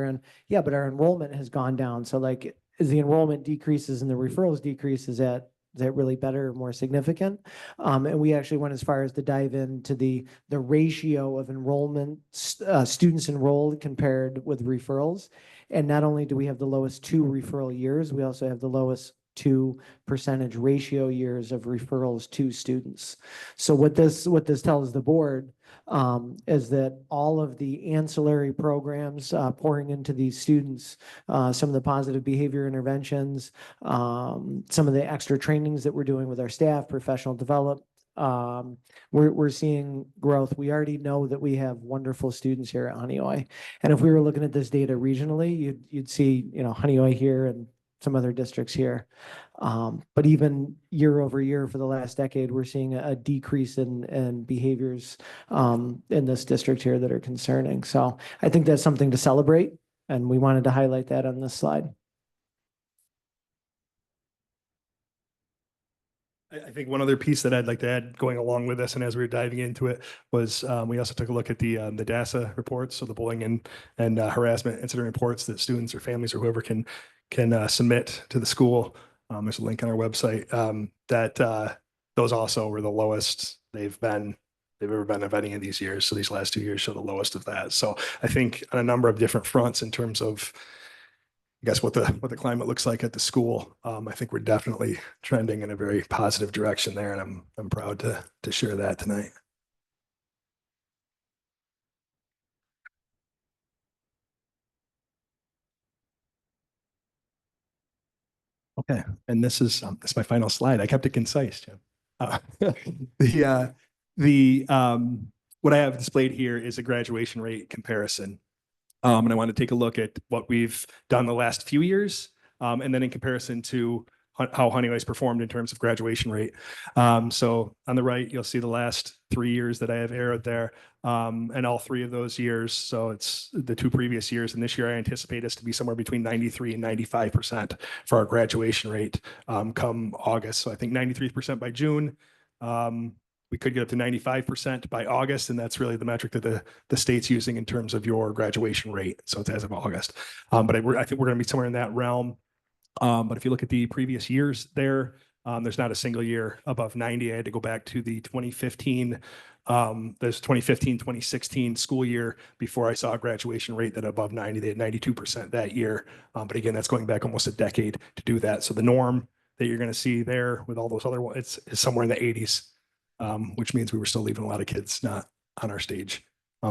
yeah, but our enrollment has gone down. So like, as the enrollment decreases and the referrals decrease, is that really better or more significant? And we actually went as far as to dive into the ratio of enrollment, students enrolled compared with referrals. And not only do we have the lowest 2 referral years, we also have the lowest 2 percentage ratio years of referrals to students. So what this tells the board is that all of the ancillary programs pouring into these students, some of the positive behavior interventions, some of the extra trainings that we're doing with our staff, professional development, we're seeing growth. We already know that we have wonderful students here at Honeoye. And if we were looking at this data regionally, you'd see, Honeoye here and some other districts here. But even year over year for the last decade, we're seeing a decrease in behaviors in this district here that are concerning. So I think that's something to celebrate, and we wanted to highlight that on this slide. I think one other piece that I'd like to add going along with this, and as we were diving into it, was we also took a look at the DASA reports, so the bullying and harassment incident reports that students or families or whoever can submit to the school. There's a link on our website that those also were the lowest they've ever been of any of these years. So these last 2 years show the lowest of that. So I think on a number of different fronts in terms of, I guess, what the climate looks like at the school, I think we're definitely trending in a very positive direction there, and I'm proud to share that tonight. Okay, and this is my final slide. I kept it concise, Jim. What I have displayed here is a graduation rate comparison. And I want to take a look at what we've done the last few years, and then in comparison to how Honeoye's performed in terms of graduation rate. So on the right, you'll see the last 3 years that I have arrowed there, and all 3 of those years. So it's the 2 previous years, and this year I anticipate us to be somewhere between 93 and 95% for our graduation rate come August. So I think 93% by June. We could get up to 95% by August, and that's really the metric that the state's using in terms of your graduation rate. So it's as of August. But I think we're going to be somewhere in that realm. But if you look at the previous years there's not a single year above 90. I had to go back to the 2015, there's 2015, 2016 school year before I saw a graduation rate that above 90. They had 92% that year. But again, that's going back almost a decade to do that. So the norm that you're going to see there with all those other ones, it's somewhere in the 80s. Which means we were still leaving a lot of kids not on our stage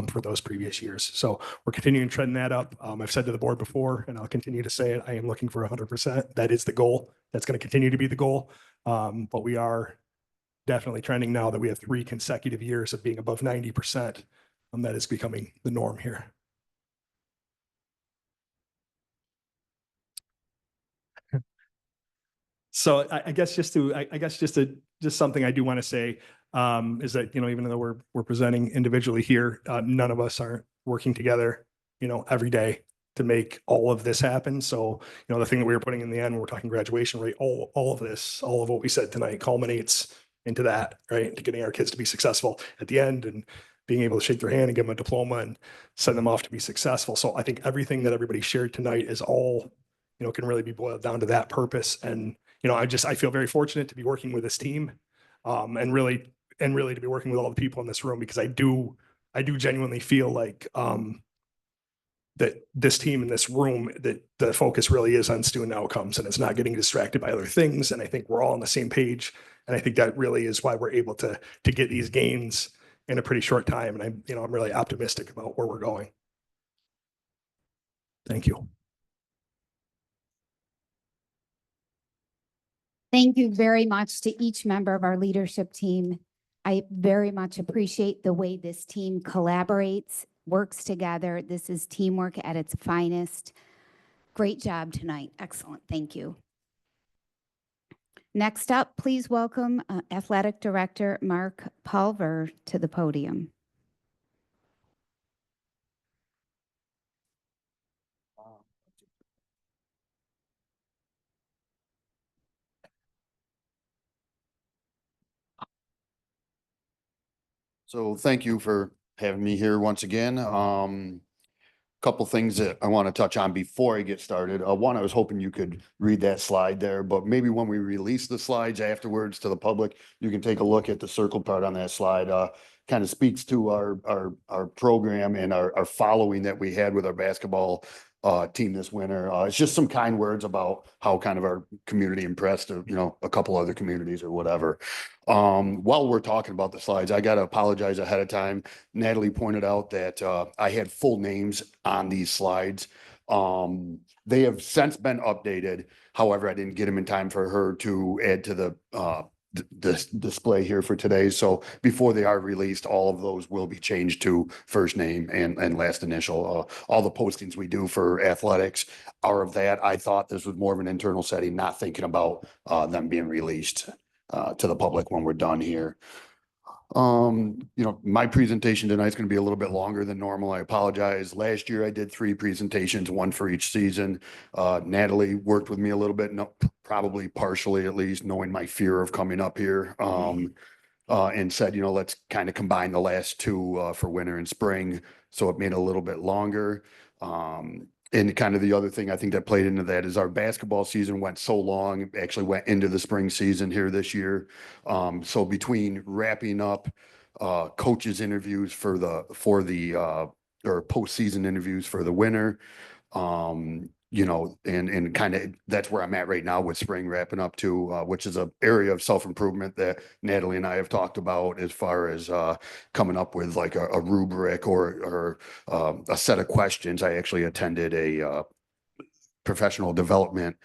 for those previous years. So we're continuing to trend that up. I've said to the board before, and I'll continue to say it, I am looking for 100%. That is the goal. That's going to continue to be the goal. But we are definitely trending now that we have 3 consecutive years of being above 90%. That is becoming the norm here. So I guess just something I do want to say is that, even though we're presenting individually here, none of us aren't working together, every day to make all of this happen. So, the thing that we were putting in the end, when we're talking graduation rate, all of this, all of what we said tonight culminates into that, right? Into getting our kids to be successful at the end and being able to shake their hand and give them a diploma and send them off to be successful. So I think everything that everybody shared tonight is all, can really be boiled down to that purpose. And, I feel very fortunate to be working with this team, and really to be working with all the people in this room, because I do genuinely feel like, that this team in this room, that the focus really is on student outcomes and it's not getting distracted by other things. And I think we're all on the same page. And I think that really is why we're able to get these gains in a pretty short time. And I'm really optimistic about where we're going. Thank you. Thank you very much to each member of our leadership team. I very much appreciate the way this team collaborates, works together. This is teamwork at its finest. Great job tonight. Excellent. Thank you. Next up, please welcome Athletic Director Mark Pulver to the podium. So thank you for having me here once again. Couple things that I want to touch on before I get started. One, I was hoping you could read that slide there, but maybe when we release the slides afterwards to the public, you can take a look at the circle part on that slide. Kind of speaks to our program and our following that we had with our basketball team this winter. It's just some kind words about how kind of our community impressed, a couple other communities or whatever. While we're talking about the slides, I got to apologize ahead of time. Natalie pointed out that I had full names on these slides. They have since been updated. However, I didn't get them in time for her to add to the display here for today. So before they are released, all of those will be changed to first name and last initial. All the postings we do for athletics are of that. I thought this was more of an internal setting, not thinking about them being released to the public when we're done here. My presentation tonight is going to be a little bit longer than normal. I apologize. Last year I did 3 presentations, 1 for each season. Natalie worked with me a little bit, probably partially at least, knowing my fear of coming up here, and said, let's kind of combine the last 2 for winter and spring. So it made it a little bit longer. And kind of the other thing I think that played into that is our basketball season went so long, it actually went into the spring season here this year. So between wrapping up coaches interviews for the or postseason interviews for the winter, and kind of that's where I'm at right now with spring wrapping up too, which is an area of self-improvement that Natalie and I have talked about as far as coming up with like a rubric or a set of questions. I actually attended a professional development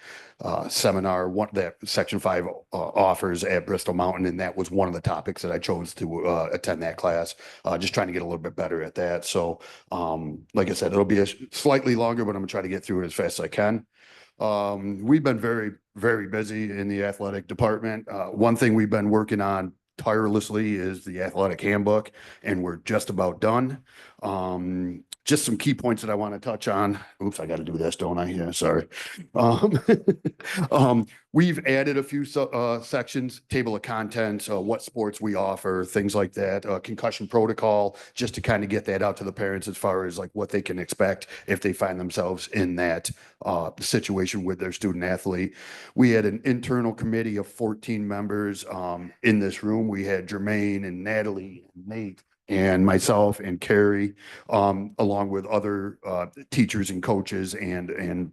seminar, one that Section 5 offers at Bristol Mountain, and that was one of the topics that I chose to attend that class. Just trying to get a little bit better at that. So, like I said, it'll be slightly longer, but I'm gonna try to get through it as fast as I can. We've been very, very busy in the athletic department. One thing we've been working on tirelessly is the athletic handbook, and we're just about done. Just some key points that I want to touch on. Oops, I got to do this, don't I? Yeah, sorry. We've added a few sections, table of contents, what sports we offer, things like that, concussion protocol, just to kind of get that out to the parents as far as like what they can expect if they find themselves in that situation with their student athlete. We had an internal committee of 14 members in this room. We had Jermaine and Natalie and Nate and myself and Carrie, along with other teachers and coaches and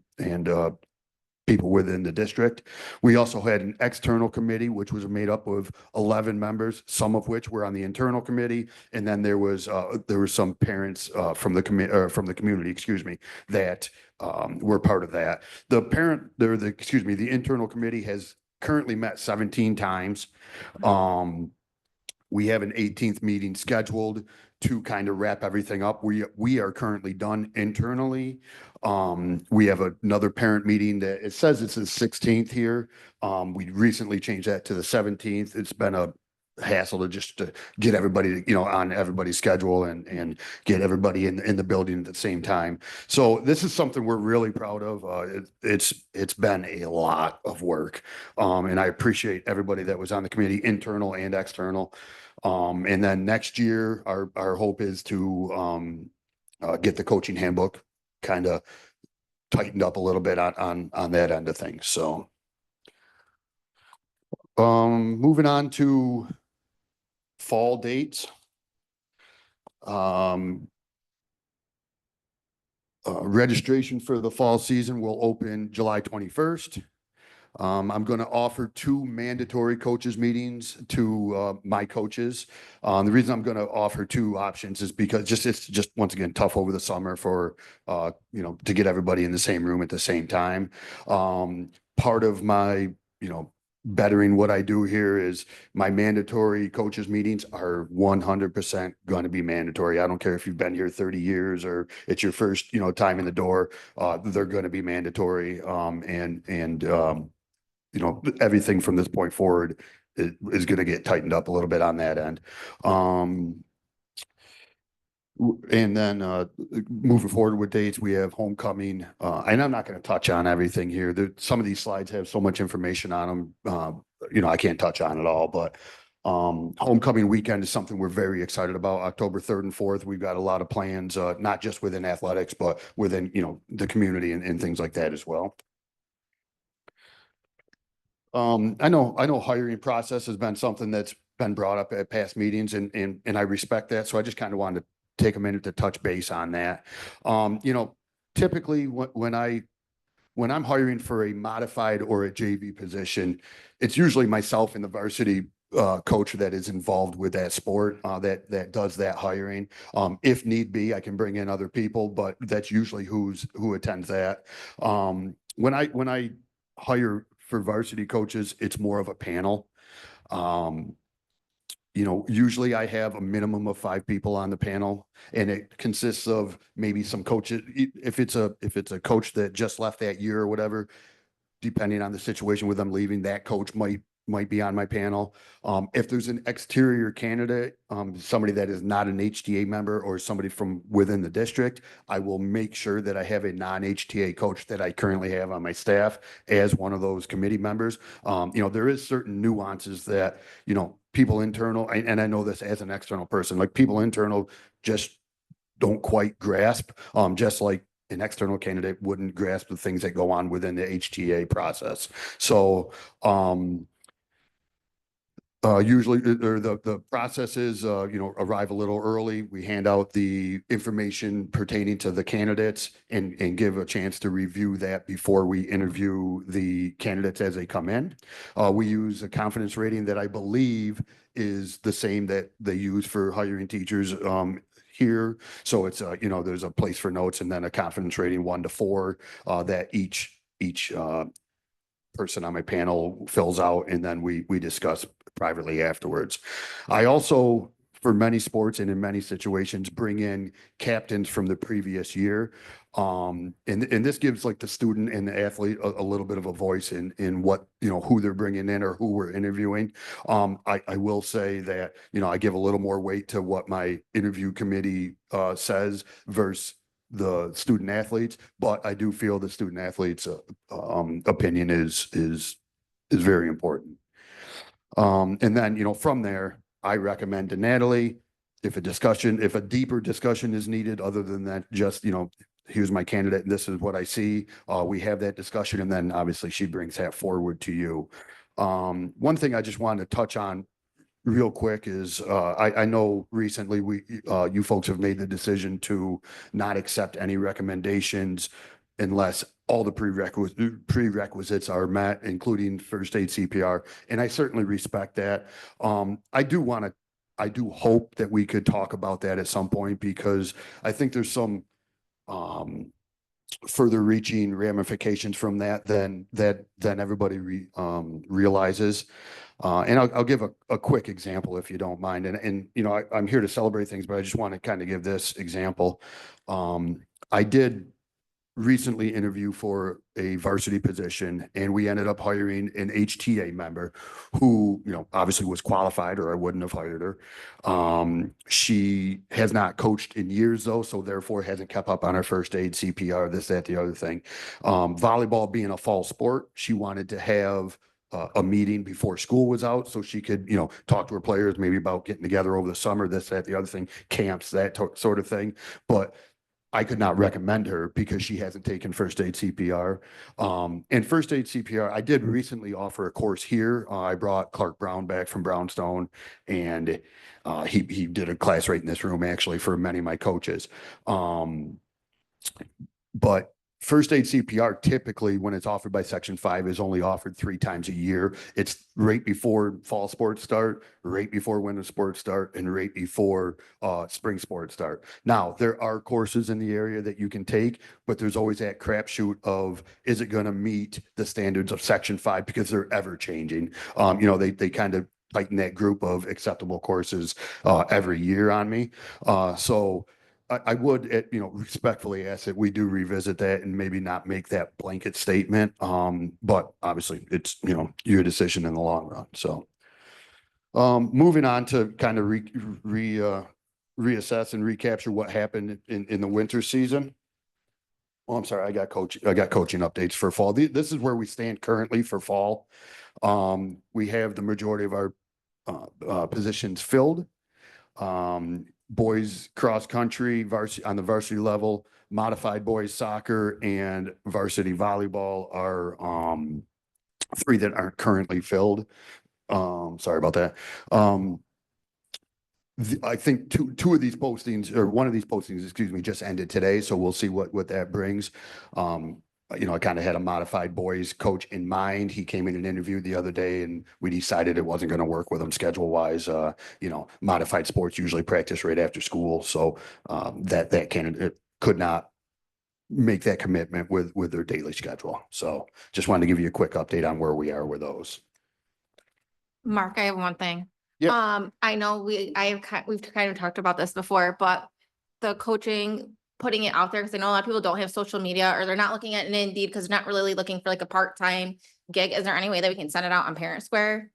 people within the district. We also had an external committee, which was made up of 11 members, some of which were on the internal committee, and then there was some parents from the community, excuse me, that were part of that. The internal committee has currently met 17 times. We have an 18th meeting scheduled to kind of wrap everything up. We are currently done internally. We have another parent meeting that it says it's the 16th here. We recently changed that to the 17th. It's been a hassle to just to get everybody, on everybody's schedule and get everybody in the building at the same time. So this is something we're really proud of. It's been a lot of work. And I appreciate everybody that was on the committee, internal and external. And then next year, our hope is to get the coaching handbook kind of tightened up a little bit on that end of things. So moving on to fall dates. Registration for the fall season will open July 21st. I'm going to offer 2 mandatory coaches meetings to my coaches. The reason I'm going to offer 2 options is because it's just once again tough over the summer for to get everybody in the same room at the same time. Part of my bettering what I do here is my mandatory coaches meetings are 100% going to be mandatory. I don't care if you've been here 30 years or it's your first time in the door. They're going to be mandatory. Everything from this point forward is going to get tightened up a little bit on that end. And then moving forward with dates, we have homecoming. And I'm not going to touch on everything here. Some of these slides have so much information on them. I can't touch on it all, but homecoming weekend is something we're very excited about. October 3rd and 4th, we've got a lot of plans, not just within athletics, but within, the community and things like that as well. I know hiring process has been something that's been brought up at past meetings and I respect that. So I just kind of wanted to take a minute to touch base on that. Typically when I'm hiring for a modified or a JV position, it's usually myself and the varsity coach that is involved with that sport that does that hiring. If need be, I can bring in other people, but that's usually who attends that. When I hire for varsity coaches, it's more of a panel. Usually I have a minimum of 5 people on the panel, and it consists of maybe some coaches. If it's a coach that just left that year or whatever, depending on the situation with them leaving, that coach might be on my panel. If there's an exterior candidate, somebody that is not an HTA member or somebody from within the district, I will make sure that I have a non-HTA coach that I currently have on my staff as one of those committee members. There is certain nuances that, people internal, and I know this as an external person, like people internal just don't quite grasp, just like an external candidate wouldn't grasp the things that go on within the HTA process. So, usually the process is, arrive a little early. We hand out the information pertaining to the candidates and give a chance to review that before we interview the candidates as they come in. We use a confidence rating that I believe is the same that they use for hiring teachers here. So it's, there's a place for notes and then a confidence rating 1 to 4 that each person on my panel fills out, and then we discuss privately afterwards. I also, for many sports and in many situations, bring in captains from the previous year. And this gives like the student and the athlete a little bit of a voice in what, who they're bringing in or who we're interviewing. I will say that, I give a little more weight to what my interview committee says versus the student athletes, but I do feel the student athletes opinion is very important. And then, from there, I recommend to Natalie, if a deeper discussion is needed, other than that, just, here's my candidate and this is what I see. We have that discussion, and then obviously she brings that forward to you. One thing I just wanted to touch on real quick is I know recently you folks have made the decision to not accept any recommendations unless all the prerequisites are met, including first aid CPR. And I certainly respect that. I do hope that we could talk about that at some point, because I think there's some further reaching ramifications from that than everybody realizes. And I'll give a quick example if you don't mind. And I'm here to celebrate things, but I just want to kind of give this example. I did recently interviewed for a varsity position, and we ended up hiring an HTA member who, you know, obviously was qualified or I wouldn't have hired her. She has not coached in years though, so therefore hasn't kept up on her first aid, CPR, this, that, the other thing. Volleyball being a fall sport, she wanted to have a meeting before school was out so she could, you know, talk to her players maybe about getting together over the summer, this, that, the other thing, camps, that sort of thing. But I could not recommend her because she hasn't taken first aid CPR. And first aid CPR, I did recently offer a course here. I brought Clark Brown back from Brownstone, and he did a class right in this room actually for many of my coaches. But first aid CPR typically, when it's offered by Section 5, is only offered 3 times a year. It's right before fall sports start, right before winter sports start, and right before spring sports start. Now, there are courses in the area that you can take, but there's always that crapshoot of, is it going to meet the standards of Section 5? Because they're ever changing. You know, they kind of tighten that group of acceptable courses every year on me. So I would, you know, respectfully ask that we do revisit that and maybe not make that blanket statement. But obviously it's, you know, your decision in the long run. So moving on to kind of reassess and recapture what happened in the winter season. Oh, I'm sorry. I got coaching updates for fall. This is where we stand currently for fall. We have the majority of our positions filled. Boys cross country, varsity on the varsity level, modified boys soccer, and varsity volleyball are 3 that aren't currently filled. Sorry about that. I think two of these postings, or one of these postings, excuse me, just ended today, so we'll see what that brings. You know, I kind of had a modified boys coach in mind. He came in and interviewed the other day, and we decided it wasn't going to work with him schedule wise. You know, modified sports usually practice right after school, so that candidate could not make that commitment with their daily schedule. So just wanted to give you a quick update on where we are with those. Mark, I have one thing. Yep. I know we've kind of talked about this before, but the coaching, putting it out there, because I know a lot of people don't have social media, or they're not looking at an Indeed because they're not really looking for like a part-time gig. Is there any way that we can send it out on Parent Square?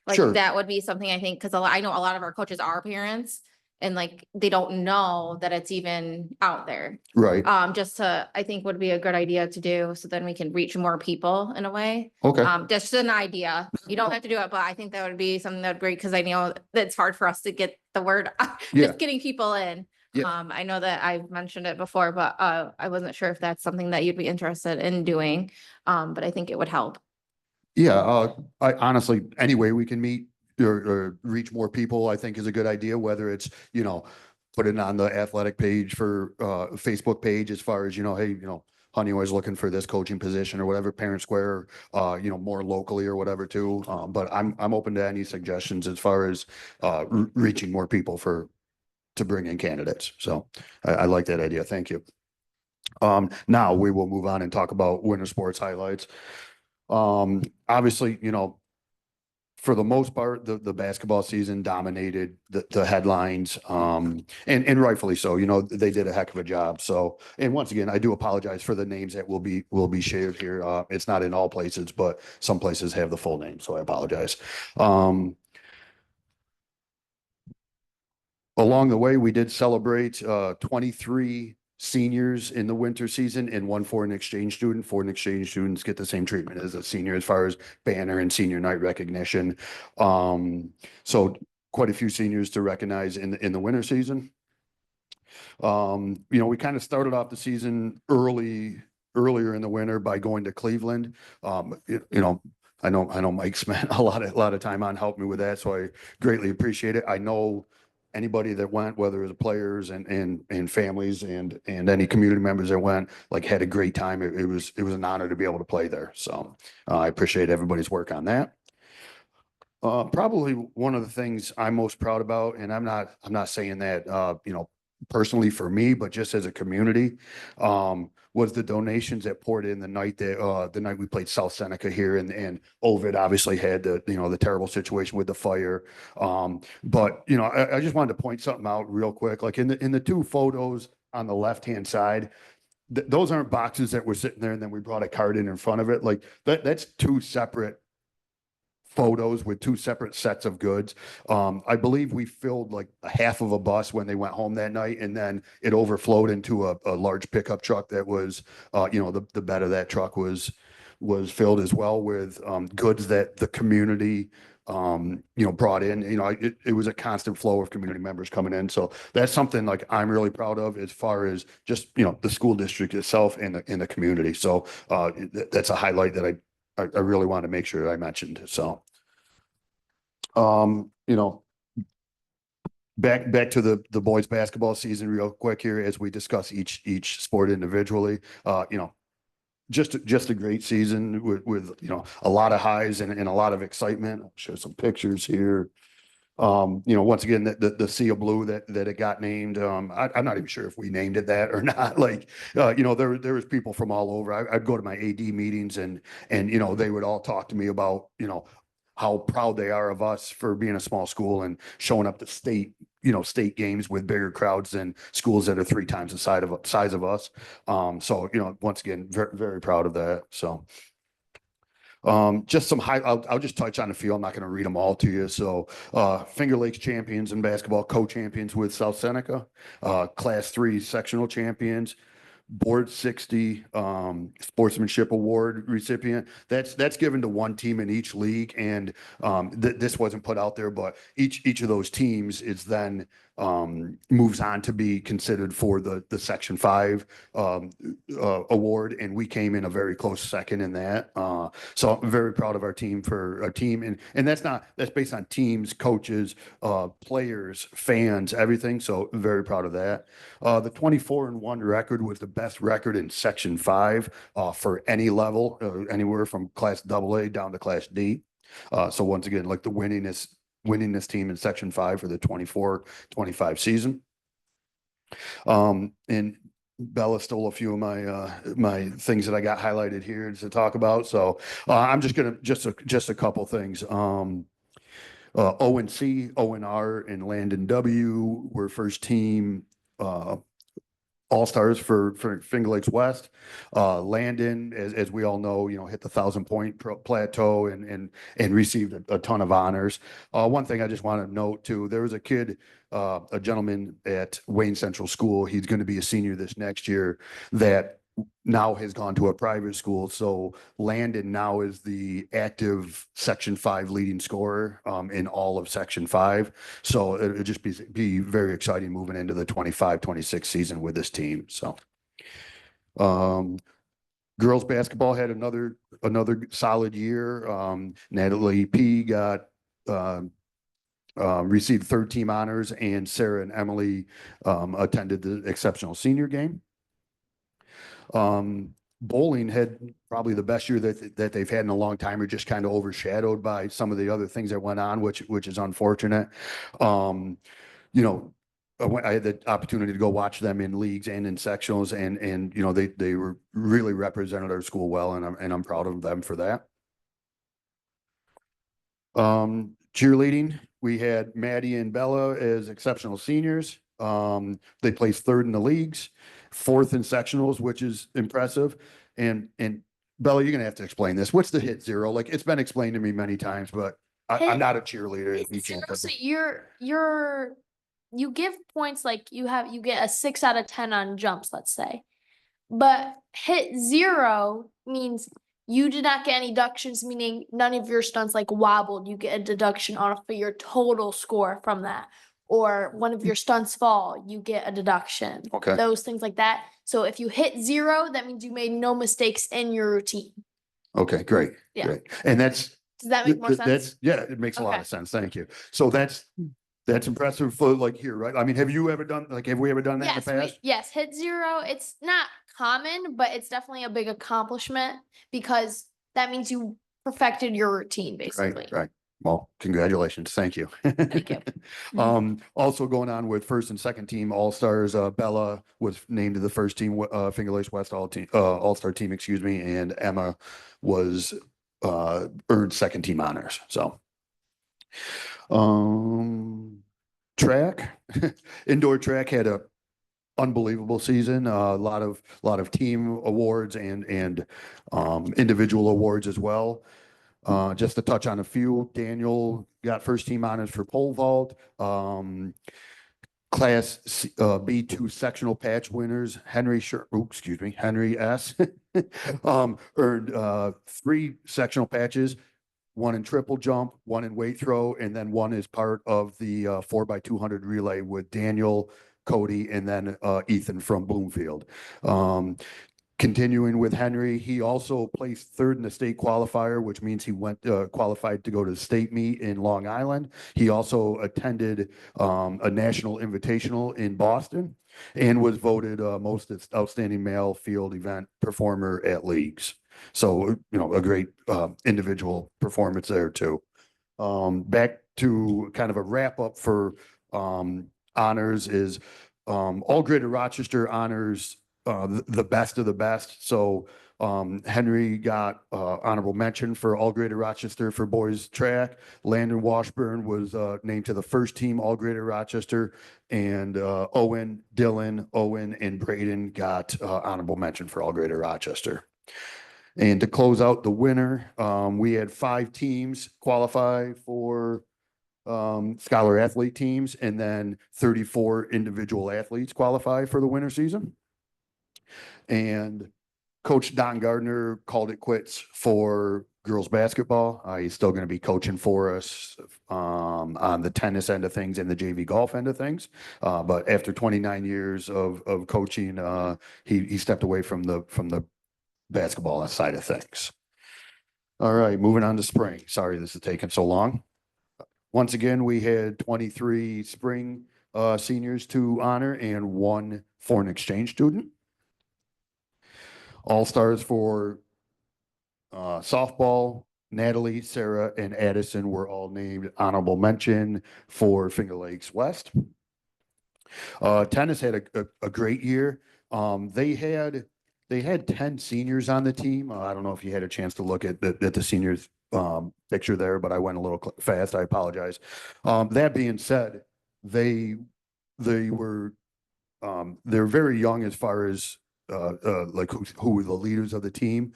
Like Sure. that would be something I think, because I know a lot of our coaches are parents, and like they don't know that it's even out there. Right. I think would be a good idea to do, so then we can reach more people in a way. Okay. Just an idea. You don't have to do it, but I think that would be something that would be great, because I know that it's hard for us to get the word, Yeah. just getting people in. Yeah. I know that I've mentioned it before, but I wasn't sure if that's something that you'd be interested in doing. But I think it would help. Yeah, I honestly, any way we can meet or reach more people, I think is a good idea, whether it's, you know, put it on the athletic page for Facebook page as far as, you know, hey, you know, Honeywell's looking for this coaching position or whatever, Parent Square, you know, more locally or whatever too. But I'm open to any suggestions as far as reaching more people to bring in candidates. So I like that idea. Thank you. Now we will move on and talk about winter sports highlights. Obviously, you know, for the most part, the basketball season dominated the headlines, and rightfully so. You know, they did a heck of a job. So, and once again, I do apologize for the names that will be shared here. It's not in all places, but some places have the full name, so I apologize. Along the way, we did celebrate 23 seniors in the winter season and 1 foreign exchange student. Foreign exchange students get the same treatment as a senior as far as banner and senior night recognition. So quite a few seniors to recognize in the winter season. You know, we kind of started off the season earlier in the winter by going to Cleveland. You know, I know Mike spent a lot of time on helping me with that, so I greatly appreciate it. I know anybody that went, whether it's players and families and any community members that went, like, had a great time. It was an honor to be able to play there. So I appreciate everybody's work on that. Probably one of the things I'm most proud about, and I'm not saying that you know, personally for me, but just as a community, was the donations that poured in the night we played South Seneca here, and Ovid obviously had the terrible situation with the fire. But you know, I just wanted to point something out real quick. Like in the 2 photos on the left-hand side, those aren't boxes that were sitting there and then we brought a card in front of it. Like that's two separate photos with two separate sets of goods. I believe we filled like a half of a bus when they went home that night, and then it overflowed into a large pickup truck that was, the bed of that truck was filled as well with goods that the community brought in. It was a constant flow of community members coming in. So that's something like I'm really proud of as far as just, the school district itself and the community. So that's a highlight that I really want to make sure that I mentioned. So, back to the boys basketball season real quick here as we discuss each sport individually. Just a great season with a lot of highs and a lot of excitement. I'll show some pictures here. Once again, the Sea of Blue that it got named. I'm not even sure if we named it that or not. Like, there was people from all over. I'd go to my AD meetings and they would all talk to me about, how proud they are of us for being a small school and showing up to state games with bigger crowds than schools that are 3 times the size of us. So, once again, very, very proud of that. So, just some I'll just touch on a few. I'm not going to read them all to you. So, Finger Lakes champions in basketball, co-champions with South Seneca, Class 3 sectional champions, Board 60 sportsmanship award recipient. That's given to one team in each league, and this wasn't put out there, but each of those teams is then moves on to be considered for the Section 5 award, and we came in a very close second in that. So I'm very proud of our team for a team, and that's based on teams, coaches, players, fans, everything. So very proud of that. The 24-1 record was the best record in Section 5 for any level, anywhere from Class AA down to Class D. So once again, like the winningest team in Section 5 for the 24-25 season. And Bella stole a few of my things that I got highlighted here to talk about. So I'm just gonna just a couple things. ONC, ONR, and Landon W were first team all-stars for Finger Lakes West. Landon, as we all know, hit the 1,000-point plateau and received a ton of honors. One thing I just want to note too, there was a kid, a gentleman at Wayne Central School. He's going to be a senior this next year that now has gone to a private school. So Landon now is the active Section 5 leading scorer in all of Section 5. So it'll just be very exciting moving into the 25-26 season with this team. So girls basketball had another solid year. Natalie P got received 3rd team honors, and Sarah and Emily attended the exceptional senior game. Bowling had probably the best year that they've had in a long time, or just kind of overshadowed by some of the other things that went on, which is unfortunate. I had the opportunity to go watch them in leagues and in sectionals, and they were really represented our school well, and I'm proud of them for that. Cheerleading, we had Maddie and Bella as exceptional seniors. They placed 3rd in the leagues, 4th in sectionals, which is impressive. And Bella, you're gonna have to explain this. What's the hit zero? Like, it's been explained to me many times, but I'm not a cheerleader. If you can't. So you give points, like you get a 6 out of 10 on jumps, let's say. But hit 0 means you did not get any deductions, meaning none of your stunts like wobbled. You get a deduction off of your total score from that. Or one of your stunts fall, you get a deduction. Okay. Those things like that. So if you hit 0, that means you made no mistakes in your routine. Okay, great. Yeah. Great. And does that make more sense? It makes a lot Okay. of sense. Thank you. So that's impressive for like here, right? I mean, have we ever done that in the past? Yes, hit 0. It's not common, but it's definitely a big accomplishment because that means you perfected your routine, basically. Right. Well, congratulations. Thank you. Thank you. Also going on with 1st and 2nd team all-stars, Bella was named to the 1st team, Finger Lakes West all-star team, excuse me, and Emma was earned 2nd team honors. So, track, indoor track had a unbelievable season. A lot of team awards and individual awards as well. Just to touch on a few, Daniel got first team honors for pole vault. Class B2 sectional patch winners, Henry S. Earned 3 sectional patches, 1 in triple jump, 1 in weight throw, and then 1 is part of the 4x200 relay with Daniel, Cody, and then Ethan from Bloomfield. Continuing with Henry, he also placed 3rd in the state qualifier, which means he went qualified to go to the state meet in Long Island. He also attended a national invitational in Boston and was voted most outstanding male field event performer at leagues. So, you know, a great individual performance there too. Back to kind of a wrap up for honors is All Greater Rochester honors the best of the best. So Henry got honorable mention for All Greater Rochester for boys track. Landon Washburn was named to the first team All Greater Rochester, and Owen, Dylan, Owen, and Braden got honorable mention for All Greater Rochester. And to close out the winner, we had 5 teams qualify for scholar athlete teams, and then 34 individual athletes qualify for the winter season. And Coach Don Gardner called it quits for girls basketball. He's still going to be coaching for us on the tennis end of things and the JV golf end of things. But after 29 years of coaching, he stepped away from the basketball side of things. All right, moving on to spring. Sorry this is taking so long. Once again, we had 23 spring seniors to honor and 1 foreign exchange student. All-stars for softball, Natalie, Sarah, and Addison were all named honorable mention for Finger Lakes West. Tennis had a great year. They had 10 seniors on the team. I don't know if you had a chance to look at the seniors picture there, but I went a little fast. I apologize. That being said, they're very young as far as like who were the leaders of the team.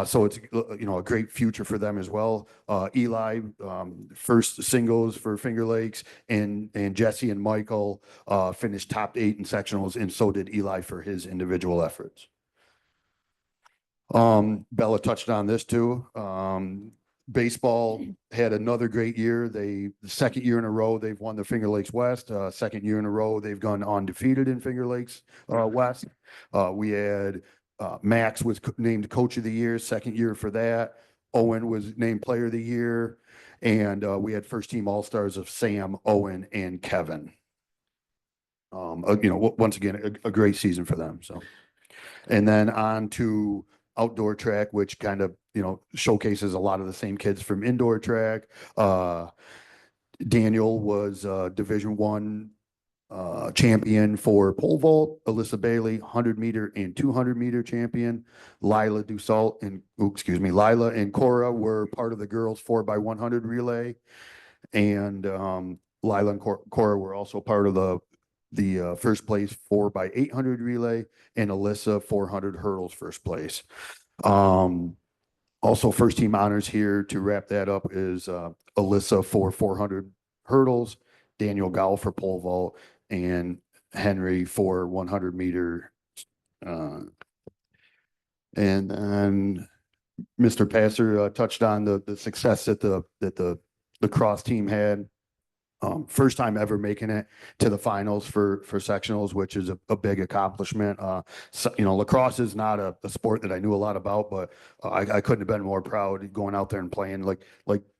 So it's, you know, a great future for them as well. Eli, first singles for Finger Lakes, and Jesse and Michael finished top 8 in sectionals, and so did Eli for his individual efforts. Bella touched on this too. Baseball had another great year. The second year in a row, they've won the Finger Lakes West. Second year in a row, they've gone undefeated in Finger Lakes West. We had Max was named Coach of the Year, second year for that. Owen was named Player of the Year. And we had first team All-Stars of Sam, Owen, and Kevin. You know, once again, a great season for them. So, and then on to outdoor track, which kind of, you know, showcases a lot of the same kids from indoor track. Daniel was Division I champion for pole vault. Alyssa Bailey, 100-meter and 200-meter champion. Lila and Cora were part of the girls 4x100 relay. And Lila and Cora were also part of the first place 4x800 relay, and Alyssa 400 hurdles first place. Also first team honors here to wrap that up is Alyssa for 400 hurdles, Daniel Gall for pole vault, and Henry for 100-meter. And then Mr. Passer touched on the success that the cross team had. First time ever making it to the finals for sectionals, which is a big accomplishment. So, you know, lacrosse is not a sport that I knew a lot about, but I couldn't have been more proud going out there and playing like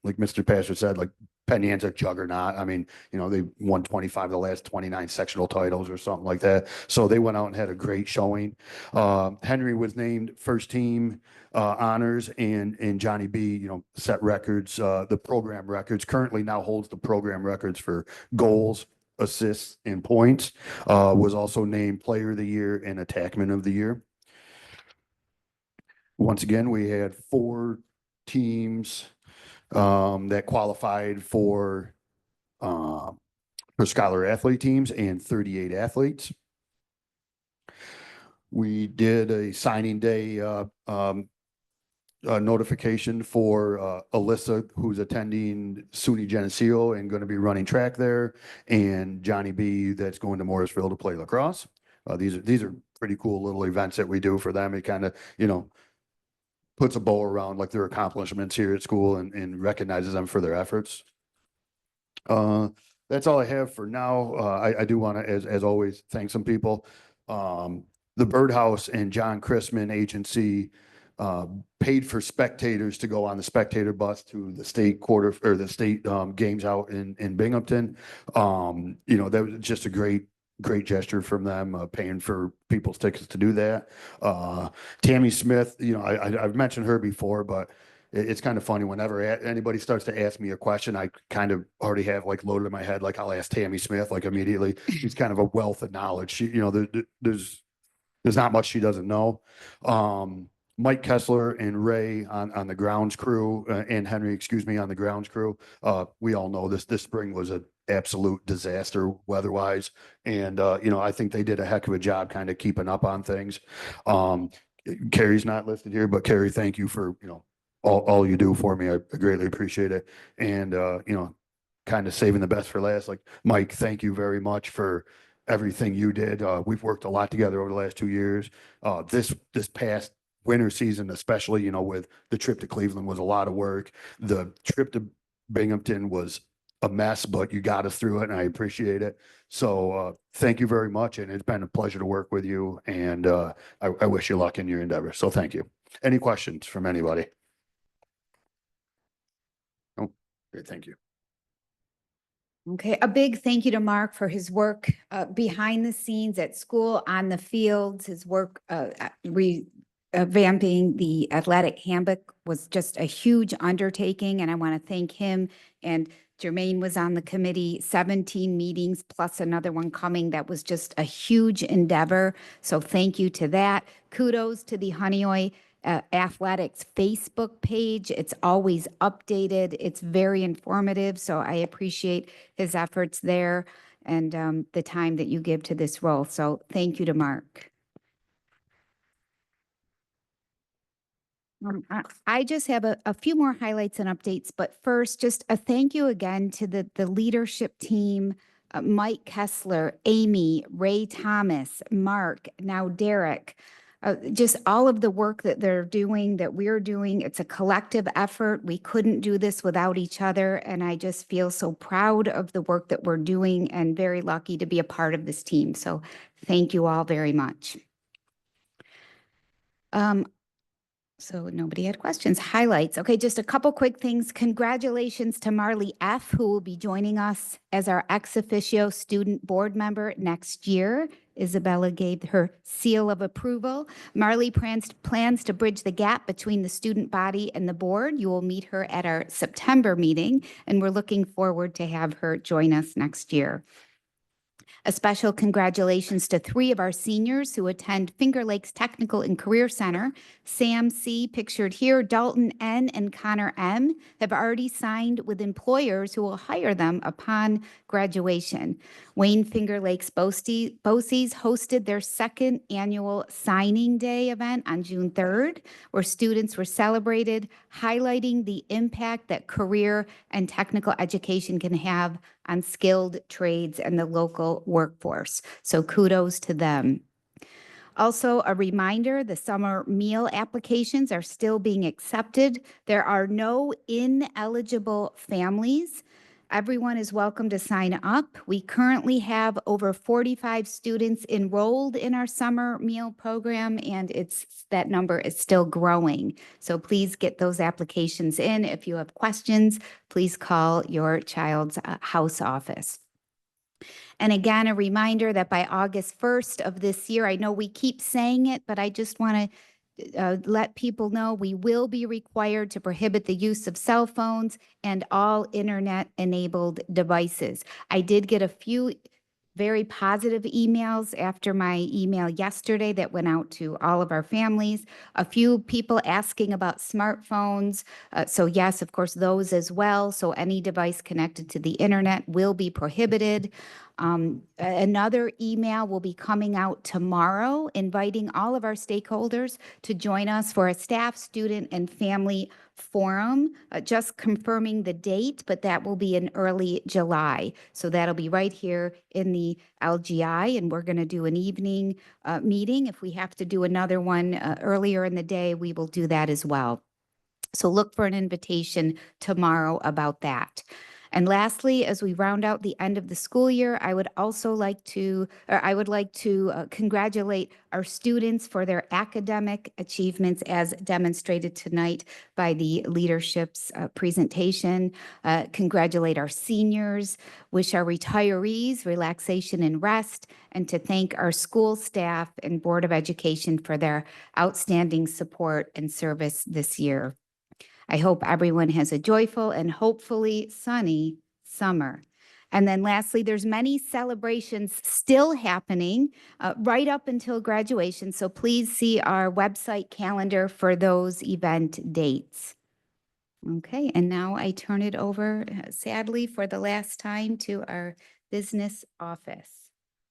Mr. Pastor said, like Penn Yan's a juggernaut. I mean, you know, they won 25 of the last 29 sectional titles or something like that. So they went out and had a great showing. Henry was named first team honors, and Johnny B, you know, set records, the program records, currently now holds the program records for goals, assists, and points. Was also named Player of the Year and Attackman of the Year. Once again, we had 4 teams that qualified for scholar athlete teams and 38 athletes. We did a signing day notification for Alyssa, who's attending SUNY Geneseo and going to be running track there, and Johnny B, that's going to Morrisville to play lacrosse. These are pretty cool little events that we do for them. It kind of, you know, puts a bow around like their accomplishments here at school and recognizes them for their efforts. That's all I have for now. I do want to, as always, thank some people. The Birdhouse and John Chrisman Agency paid for spectators to go on the spectator bus to the state quarter or the state games out in Binghamton. You know, that was just a great gesture from them, paying for people's tickets to do that. Tammy Smith, you know, I've mentioned her before, but it's kind of funny whenever anybody starts to ask me a question, I kind of already have like loaded in my head, like I'll ask Tammy Smith, like immediately. She's kind of a wealth of knowledge. She, you know, there's not much she doesn't know. Mike Kessler and Ray on the grounds crew, and Henry, excuse me, on the grounds crew. We all know this spring was an absolute disaster weather-wise. And, you know, I think they did a heck of a job kind of keeping up on things. Carrie's not listed here, but Carrie, thank you for, you know, all you do for me. I greatly appreciate it. And, you know, kind of saving the best for last, like Mike, thank you very much for everything you did. We've worked a lot together over the last 2 years. This past winter season, especially, you know, with the trip to Cleveland was a lot of work. The trip to Binghamton was a mess, but you got us through it and I appreciate it. So thank you very much. And it's been a pleasure to work with you. And I wish you luck in your endeavor. So thank you. Any questions from anybody? Oh, great. Thank you. Okay, a big thank you to Mark for his work behind the scenes at school, on the fields. His work revamping the athletic handbook was just a huge undertaking, and I want to thank him. And Jermaine was on the committee, 17 meetings plus another one coming. That was just a huge endeavor. So thank you to that. Kudos to the Honeoye Athletics Facebook page. It's always updated. It's very informative. So I appreciate his efforts there and the time that you give to this role. So thank you to Mark. I just have a few more highlights and updates, but first, just a thank you again to the leadership team, Mike Kessler, Amy, Ray Thomas, Mark, now Derek, just all of the work that they're doing, that we're doing. It's a collective effort. We couldn't do this without each other, and I just feel so proud of the work that we're doing and very lucky to be a part of this team. So thank you all very much. So nobody had questions. Highlights. Okay, just a couple quick things. Congratulations to Marley F., who will be joining us as our ex officio student board member next year. Isabella gave her seal of approval. Marley plans to bridge the gap between the student body and the board. You will meet her at our September meeting, and we're looking forward to have her join us next year. A special congratulations to 3 of our seniors who attend Finger Lakes Technical and Career Center. Sam C., pictured here, Dalton N., and Connor M. have already signed with employers who will hire them upon graduation. Wayne Finger Lakes BoCES hosted their 2nd annual signing day event on June 3rd, where students were celebrated, highlighting the impact that career and technical education can have on skilled trades and the local workforce. So kudos to them. Also, a reminder, the summer meal applications are still being accepted. There are no ineligible families. Everyone is welcome to sign up. We currently have over 45 students enrolled in our summer meal program, and that number is still growing. So please get those applications in. If you have questions, please call your child's house office. And again, a reminder that by August 1st of this year, I know we keep saying it, but I just want to let people know we will be required to prohibit the use of cell phones and all internet-enabled devices. I did get a few very positive emails after my email yesterday that went out to all of our families. A few people asking about smartphones. So yes, of course, those as well. So any device connected to the internet will be prohibited. Another email will be coming out tomorrow, inviting all of our stakeholders to join us for a staff, student, and family forum, just confirming the date, but that will be in early July. So that'll be right here in the LGI, and we're going to do an evening meeting. If we have to do another one earlier in the day, we will do that as well. So look for an invitation tomorrow about that. And lastly, as we round out the end of the school year, I would like to congratulate our students for their academic achievements as demonstrated tonight by the leadership's presentation. Congratulate our seniors, wish our retirees relaxation and rest, and to thank our school staff and Board of Education for their outstanding support and service this year. I hope everyone has a joyful and hopefully sunny summer. And then lastly, there's many celebrations still happening right up until graduation. So please see our website calendar for those event dates. Okay, and now I turn it over, sadly, for the last time to our business office.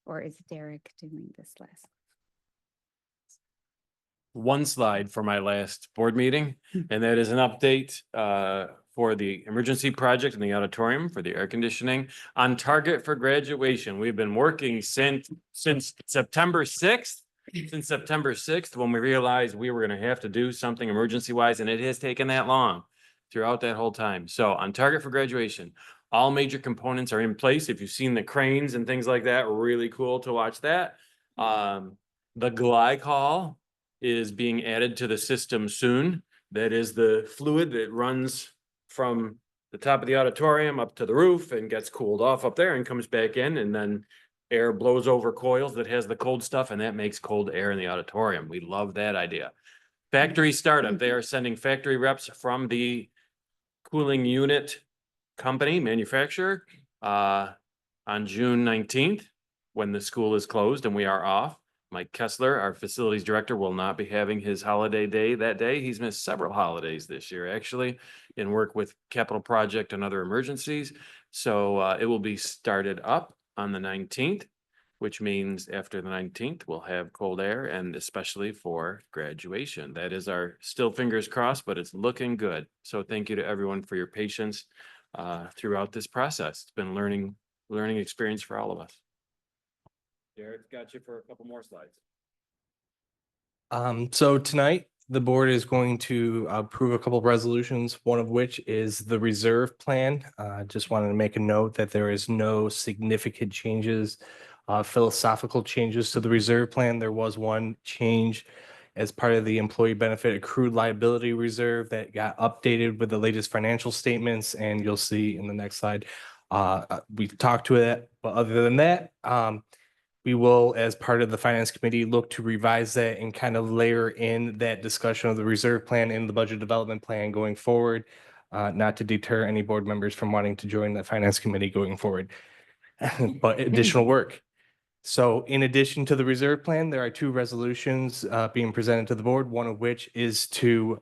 Or is Derek doing this last? One slide for my last board meeting, and that is an update for the emergency project in the auditorium for the air conditioning on target for graduation. We've been working since September 6th. Since September 6th, when we realized we were going to have to do something emergency wise, and it has taken that long throughout that whole time. So on target for graduation, all major components are in place. If you've seen the cranes and things like that, really cool to watch that. The glycol is being added to the system soon. That is the fluid that runs from the top of the auditorium up to the roof and gets cooled off up there and comes back in, and then air blows over coils that has the cold stuff, and that makes cold air in the auditorium. We love that idea. Factory startup, they are sending factory reps from the cooling unit company manufacturer on June 19th when the school is closed and we are off. Mike Kessler, our facilities director, will not be having his holiday day that day. He's missed several holidays this year, actually, in work with capital project and other emergencies. So it will be started up on the 19th, which means after the 19th, we'll have cold air, and especially for graduation. That is our still fingers crossed, but it's looking good. So thank you to everyone for your patience throughout this process. It's been learning experience for all of us. Jared's got you for a couple more slides. So tonight, the board is going to approve a couple of resolutions, one of which is the reserve plan. Just wanted to make a note that there is no significant changes, philosophical changes to the reserve plan. There was one change as part of the employee benefit accrued liability reserve that got updated with the latest financial statements, and you'll see in the next slide. We talked to it, but other than that, we will, as part of the finance committee, look to revise that and kind of layer in that discussion of the reserve plan in the budget development plan going forward, not to deter any board members from wanting to join the finance committee going forward, but additional work. So in addition to the reserve plan, there are two resolutions being presented to the board, one of which is to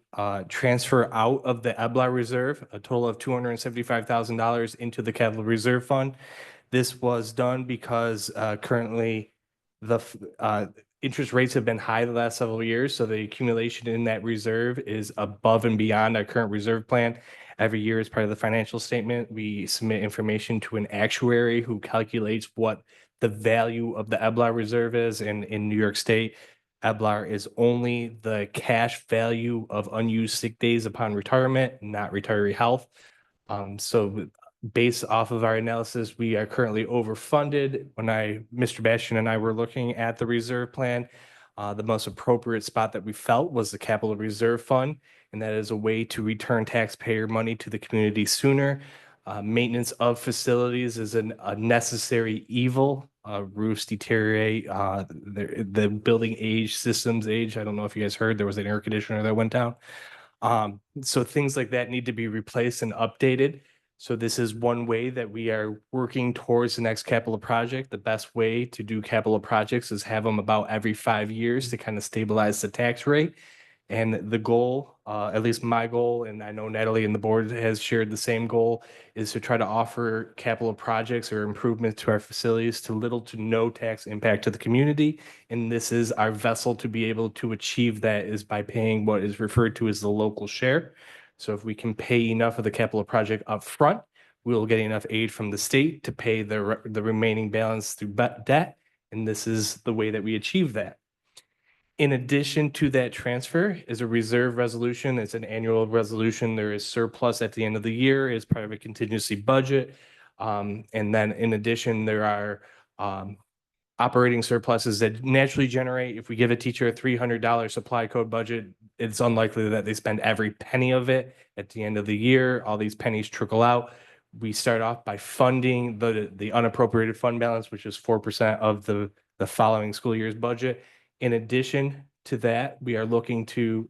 transfer out of the EBLA reserve a total of $275,000 into the capital reserve fund. This was done because currently the interest rates have been high the last several years. So the accumulation in that reserve is above and beyond our current reserve plan. Every year as part of the financial statement, we submit information to an actuary who calculates what the value of the EBLAR reserve is. And in New York State, EBLAR is only the cash value of unused sick days upon retirement, not retiree health. So based off of our analysis, we are currently overfunded. When Mr. Bastian and I were looking at the reserve plan, the most appropriate spot that we felt was the capital reserve fund, and that is a way to return taxpayer money to the community sooner. Maintenance of facilities is a necessary evil. Roofs deteriorate, the building age, systems age. I don't know if you guys heard, there was an air conditioner that went down. So things like that need to be replaced and updated. So this is one way that we are working towards the next capital project. The best way to do capital projects is have them about every 5 years to kind of stabilize the tax rate. And the goal, at least my goal, and I know Natalie and the board has shared the same goal, is to try to offer capital projects or improvements to our facilities to little to no tax impact to the community. And this is our vessel to be able to achieve that, is by paying what is referred to as the local share. So if we can pay enough of the capital project up front, we'll get enough aid from the state to pay the remaining balance through debt. And this is the way that we achieve that. In addition to that transfer is a reserve resolution. It's an annual resolution. There is surplus at the end of the year as part of a contingency budget. And then in addition, there are operating surpluses that naturally generate. If we give a teacher a $300 supply code budget, it's unlikely that they spend every penny of it at the end of the year. All these pennies trickle out. We start off by funding the unappropriated fund balance, which is 4% of the following school year's budget. In addition to that, we are looking to,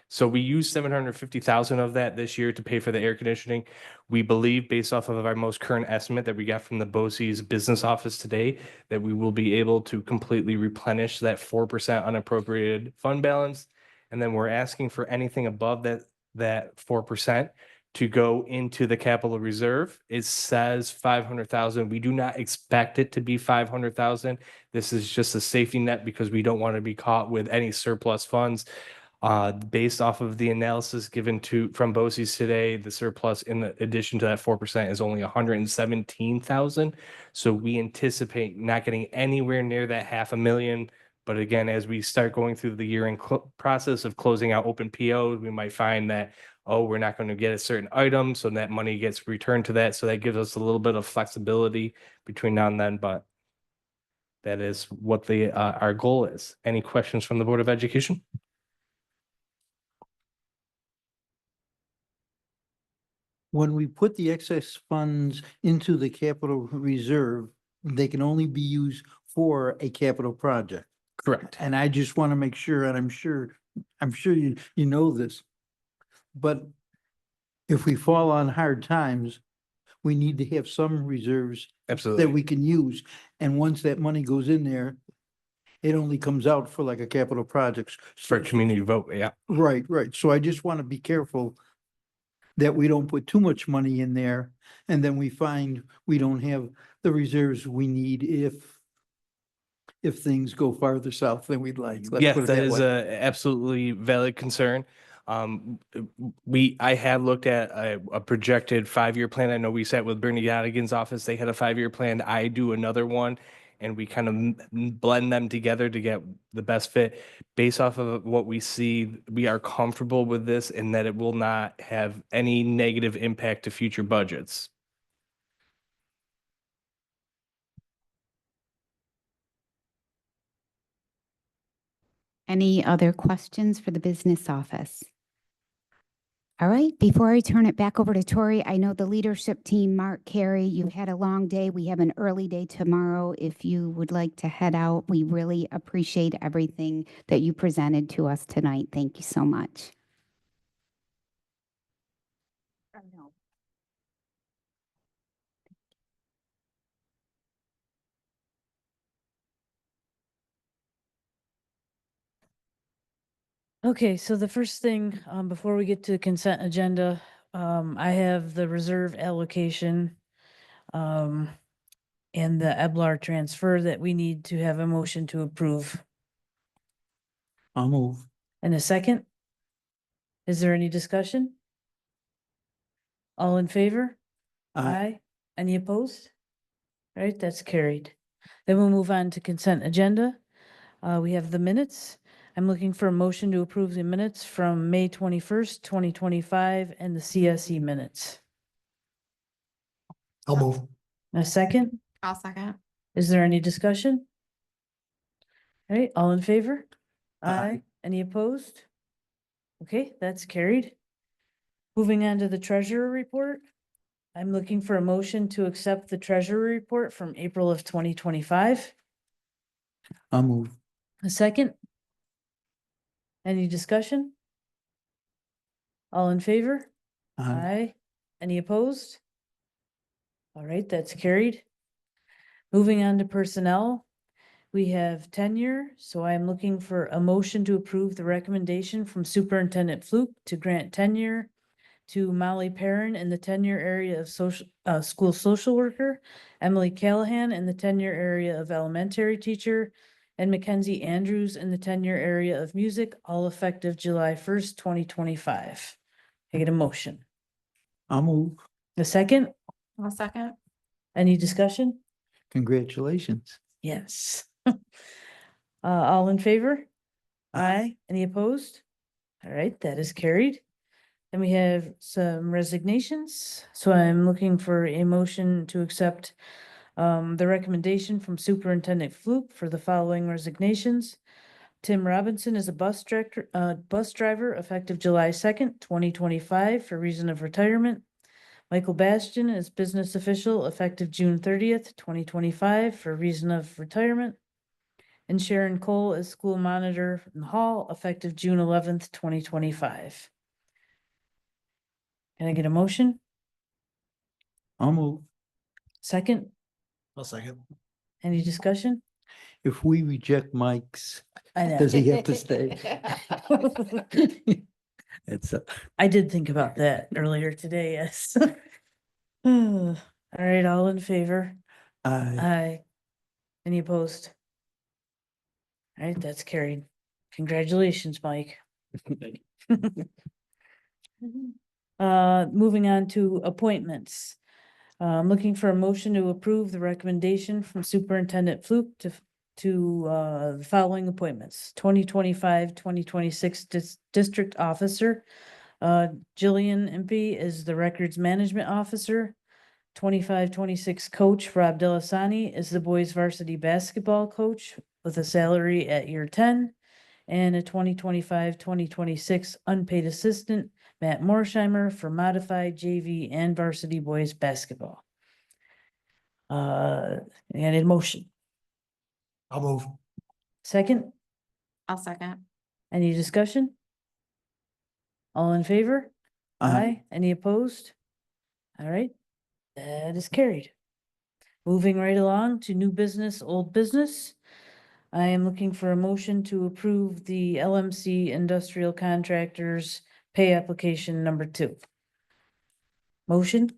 so we use 750,000 of that this year to pay for the air conditioning. We believe, based off of our most current estimate that we got from the BOCES business office today, that we will be able to completely replenish that 4% unappropriated fund balance. And then we're asking for anything above that 4% to go into the capital reserve. It says 500,000. We do not expect it to be 500,000. This is just a safety net because we don't want to be caught with any surplus funds. Based off of the analysis given from BOCES today, the surplus in addition to that 4% is only 117,000. So we anticipate not getting anywhere near that 500,000. But again, as we start going through the year-end process of closing out open POs, we might find that, we're not going to get a certain item, so that money gets returned to that. So that gives us a little bit of flexibility between now and then, but that is what our goal is. Any questions from the Board of Education? When we put the excess funds into the capital reserve, they can only be used for a capital project. Correct. And I just want to make sure, and I'm sure you know this, but if we fall on hard times, we need to have some reserves that Absolutely. we can use. And once that money goes in there, it only comes out for like a capital project. For a community vote, yeah. Right. So I just want to be careful that we don't put too much money in there and then we find we don't have the reserves we need if things go farther south than we'd like. Let's Yes, put it that is way. a absolutely valid concern. I have looked at a projected 5-year plan. I know we sat with Bernie Yadigan's office. They had a 5-year plan. I do another one, and we kind of blend them together to get the best fit. Based off of what we see, we are comfortable with this and that it will not have any negative impact to future budgets. Any other questions for the business office? All right, before I turn it back over to Tori, I know the leadership team, Mark, Carrie, you've had a long day. We have an early day tomorrow. If you would like to head out, we really appreciate everything that you presented to us tonight. Thank you so much. Okay, so the first thing, before we get to the consent agenda, I have the reserve allocation, and the EBLAR transfer that we need to have a motion to approve. I'll move. And a second? Is there any discussion? All in favor? Aye. Any opposed? All right, that's carried. Then we'll move on to consent agenda. We have the minutes. I'm looking for a motion to approve the minutes from May 21st, 2025, and the CSE minutes. I'll move. A second? I'll second. Is there any discussion? All right, all in favor? Aye. Any opposed? Okay, that's carried. Moving on to the treasurer report. I'm looking for a motion to accept the treasurer report from April of 2025. I'll move. A second? Any discussion? All in favor? Aye. Any opposed? All right, that's carried. Moving on to personnel. We have tenure, so I'm looking for a motion to approve the recommendation from Superintendent Fluke to grant tenure to Molly Perrin in the tenure area of school social worker, Emily Callahan in the tenure area of elementary teacher, and Mackenzie Andrews in the tenure area of music, all effective July 1st, 2025. I get a motion. I'll move. A second? I'll second. Any discussion? Congratulations. Yes. All in favor? Aye. Any opposed? All right, that is carried. Then we have some resignations. So I'm looking for a motion to accept the recommendation from Superintendent Fluke for the following resignations. Tim Robinson is a bus driver effective July 2nd, 2025 for reason of retirement. Michael Bastian is business official effective June 30th, 2025 for reason of retirement. And Sharon Cole is school monitor in the hall effective June 11th, 2025. Can I get a motion? I'll move. Second? I'll second. Any discussion? If we reject Mike's, I know. does he have to stay? It's, I did think about that earlier today, yes. All right, all in favor? Aye. Any opposed? All right, that's carried. Congratulations, Mike. Moving on to appointments. I'm looking for a motion to approve the recommendation from Superintendent Fluke to the following appointments. 2025-2026 District Officer. Jillian Impey is the Records Management Officer. 25-26 Coach Rob Delasani is the boys varsity basketball coach with a salary at year 10. And a 2025-2026 unpaid assistant, Matt Morsheimer, for modified JV and varsity boys basketball. And in motion. I'll move. Second, I'll second. any discussion? All in favor? Any opposed? All right, that is carried. Moving right along to new business, old business. I am looking for a motion to approve the LMC Industrial Contractors Pay Application number 2. Motion?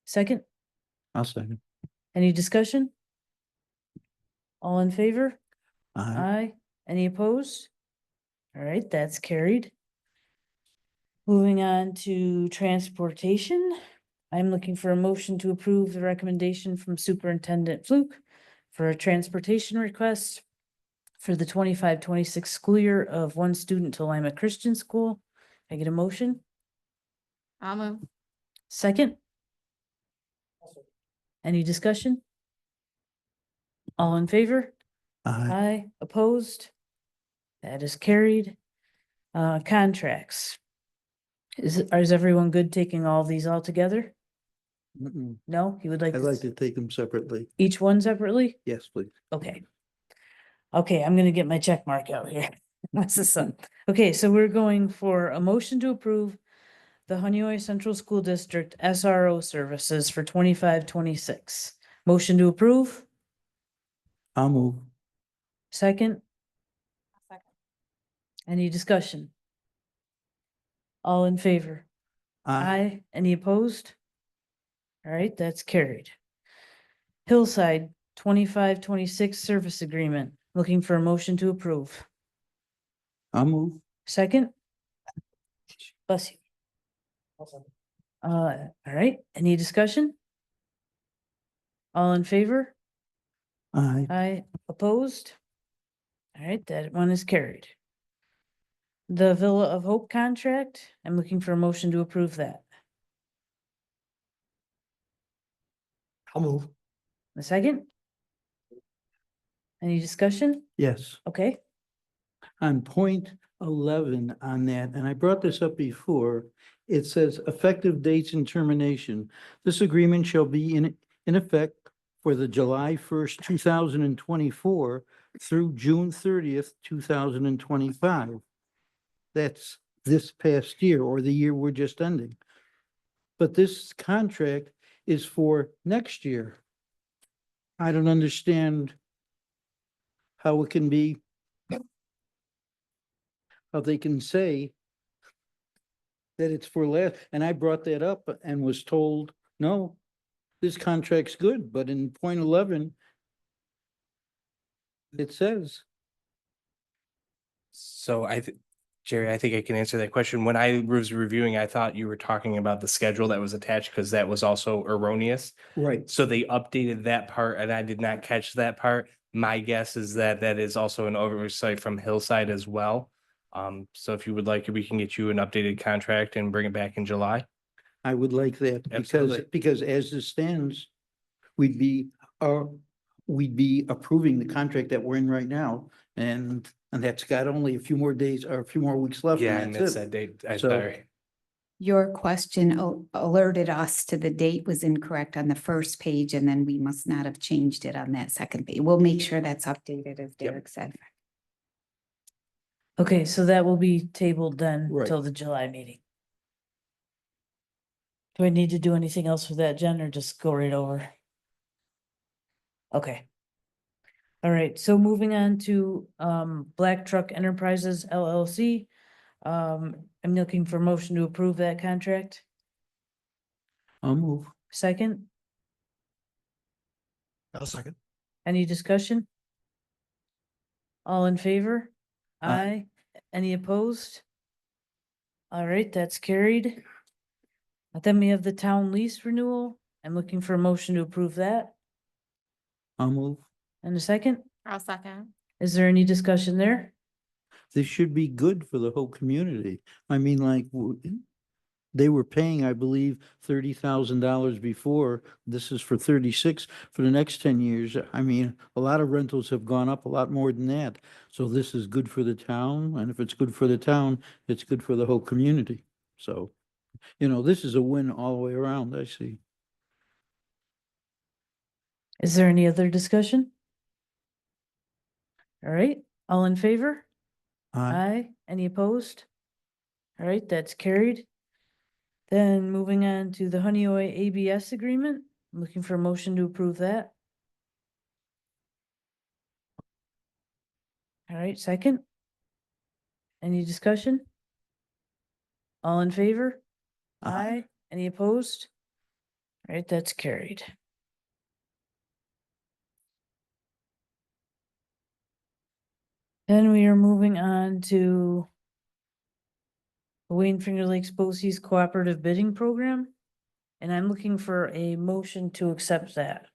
Second, I'll second. any discussion? All in favor? Aye. Any opposed? All right, that's carried. Moving on to transportation. I'm looking for a motion to approve the recommendation from Superintendent Fluke for a transportation request for the 25-26 school year of one student to Lima Christian School. Can I get a motion? I'll move. Second? Any discussion? All in favor? Aye. Opposed? That is carried. Contracts. Is everyone good taking all these all together? Mm-mm. No, you would like I'd to like to take them separately. each one separately? Yes, please. Okay. Okay, I'm gonna get my check mark out here. What's the sun? Okay, so we're going for a motion to approve the Honeoye Central School District SRO services for 25-26. Motion to approve? I'll move. Second? Any discussion? All in favor? Any opposed? All right, that's carried. Hillside 25-26 service agreement. Looking for a motion to approve. I'll move. Second? Bless you. All right, any discussion? All in favor? Aye. Opposed? All right, that one is carried. The Villa of Hope contract, I'm looking for a motion to approve that. I'll move. A second? Any discussion? Yes. Okay, On point 11 on that, and I brought this up before, it says effective dates and termination. This agreement shall be in effect for the July 1st, 2024 through June 30th, 2025. That's this past year or the year we're just ending. but this contract is for next year. I don't understand how it can be, how they can say that it's for last, and I brought that up and was told, no, this contract's good, but in point 11, it says, So Jerry, I think I can answer that question. When I was reviewing, I thought you were talking about the schedule that was attached because that was also erroneous. right, So they updated that part and I did not catch that part. My guess is that that is also an oversight from Hillside as well. So if you would like, we can get you an updated contract and bring it back in July. I would like that, Absolutely. because as this stands, we'd be, we'd be approving the contract that we're in right now, and that's got only a few more days or a few more weeks left, Yeah, I and missed that's that it. date. I'm So- sorry. Your question alerted us to the date was incorrect on the first page, and then we must not have changed it on that second page. We'll make sure that's updated, as Derek said. Okay, so that will be tabled then Right. till the July meeting. Do I need to do anything else with that, Jen, or just go right over? Okay. All right, so moving on to Black Truck Enterprises LLC. I'm looking for motion to approve that contract. I'll move. Second, I'll second. any discussion? All in favor? Aye. Aye. Any opposed? All right, that's carried. Then we have the town lease renewal. I'm looking for a motion to approve that. I'll move. And a second, I'll second. is there any discussion there? This should be good for the whole community. I mean, like, they were paying, I believe, $30,000 before. This is for 36 for the next 10 years. I mean, a lot of rentals have gone up a lot more than that. So this is good for the town, and if it's good for the town, it's good for the whole community. So, this is a win all the way around, I see. Is there any other discussion? All right, all in favor? Aye. Any opposed? All right, that's carried. Then moving on to the Honeoye ABS agreement, I'm looking for a motion to approve that. All right, second. Any discussion? All in favor? Aye. Any opposed? All right, that's carried. Then we are moving on to the Wayne Finger Lakes BOCES Cooperative Bidding Program. And I'm looking for a motion to accept that.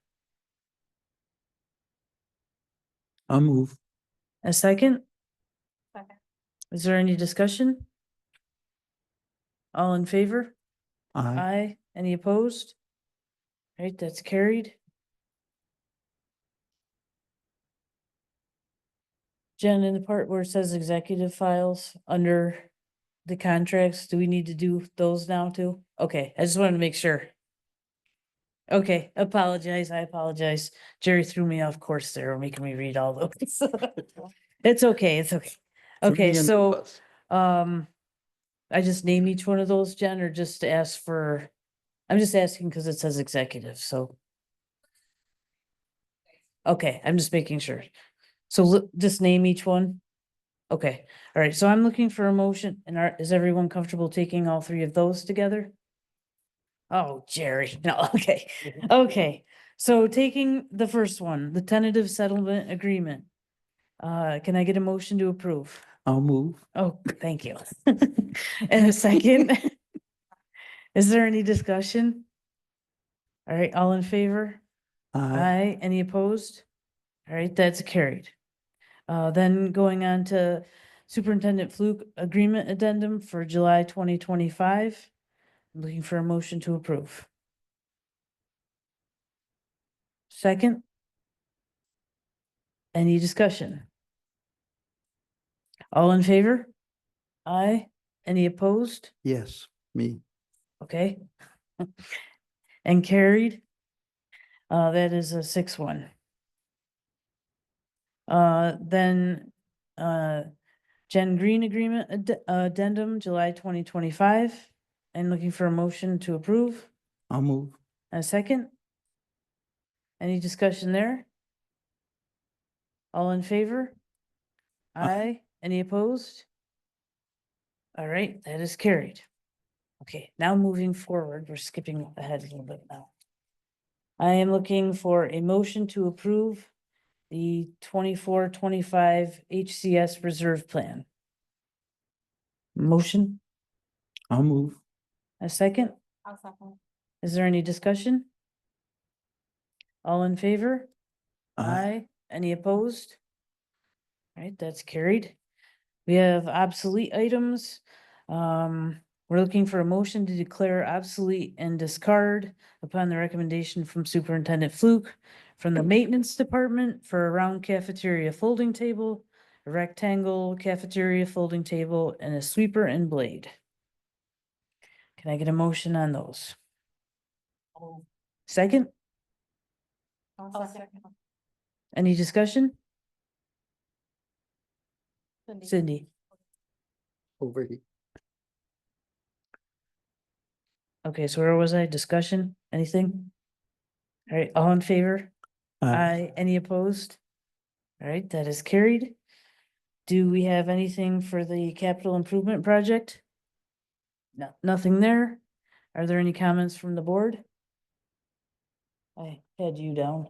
I'll move. A second? Second. Is there any discussion? All in favor? Aye. Aye. Any opposed? All right, that's carried. Jen, in the part where it says executive files under the contracts, do we need to do those now too? Okay, I just wanted to make sure. Okay, I apologize. Jerry threw me off course there, making me read all those. It's okay, it's okay. Okay, so, I just name each one of those, Jen, or just ask for, I'm just asking because it says executive, so. Okay, I'm just making sure. So just name each one? Okay, all right, so I'm looking for a motion, and is everyone comfortable taking all three of those together? Oh, Jerry, no, okay, okay, so taking the first one, the tentative settlement agreement. Can I get a motion to approve? I'll move. Oh, thank you. And a second? Is there any discussion? All right, all in favor? Aye. Any opposed? All right, that's carried. Then going on to Superintendent Fluke Agreement Addendum for July 2025. I'm looking for a motion to approve. Second? Any discussion? All in favor? Aye. Any opposed? Yes, me. Okay. And carried. That is a 6-1. Then, Jen Green Agreement Addendum, July 2025. I'm looking for a motion to approve. I'll move. A second? Any discussion there? All in favor? Aye. Any opposed? All right, that is carried. Okay, now moving forward, we're skipping ahead a little bit now. I am looking for a motion to approve the 24-25 HCS reserve plan. Motion, I'll move. a second? I'll second. Is there any discussion? All in favor? Aye. Any opposed? All right, that's carried. We have obsolete items. We're looking for a motion to declare obsolete and discard upon the recommendation from Superintendent Fluke from the Maintenance Department for a round cafeteria folding table, a rectangle cafeteria folding table, and a sweeper and blade. Can I get a motion on those? Second? Any discussion? Cindy? Over here. Okay, so where was I? Discussion? Anything? All right, all in favor? Aye. Any opposed? All right, that is carried. Do we have anything for the capital improvement project? No, nothing there. Are there any comments from the board? I had you down.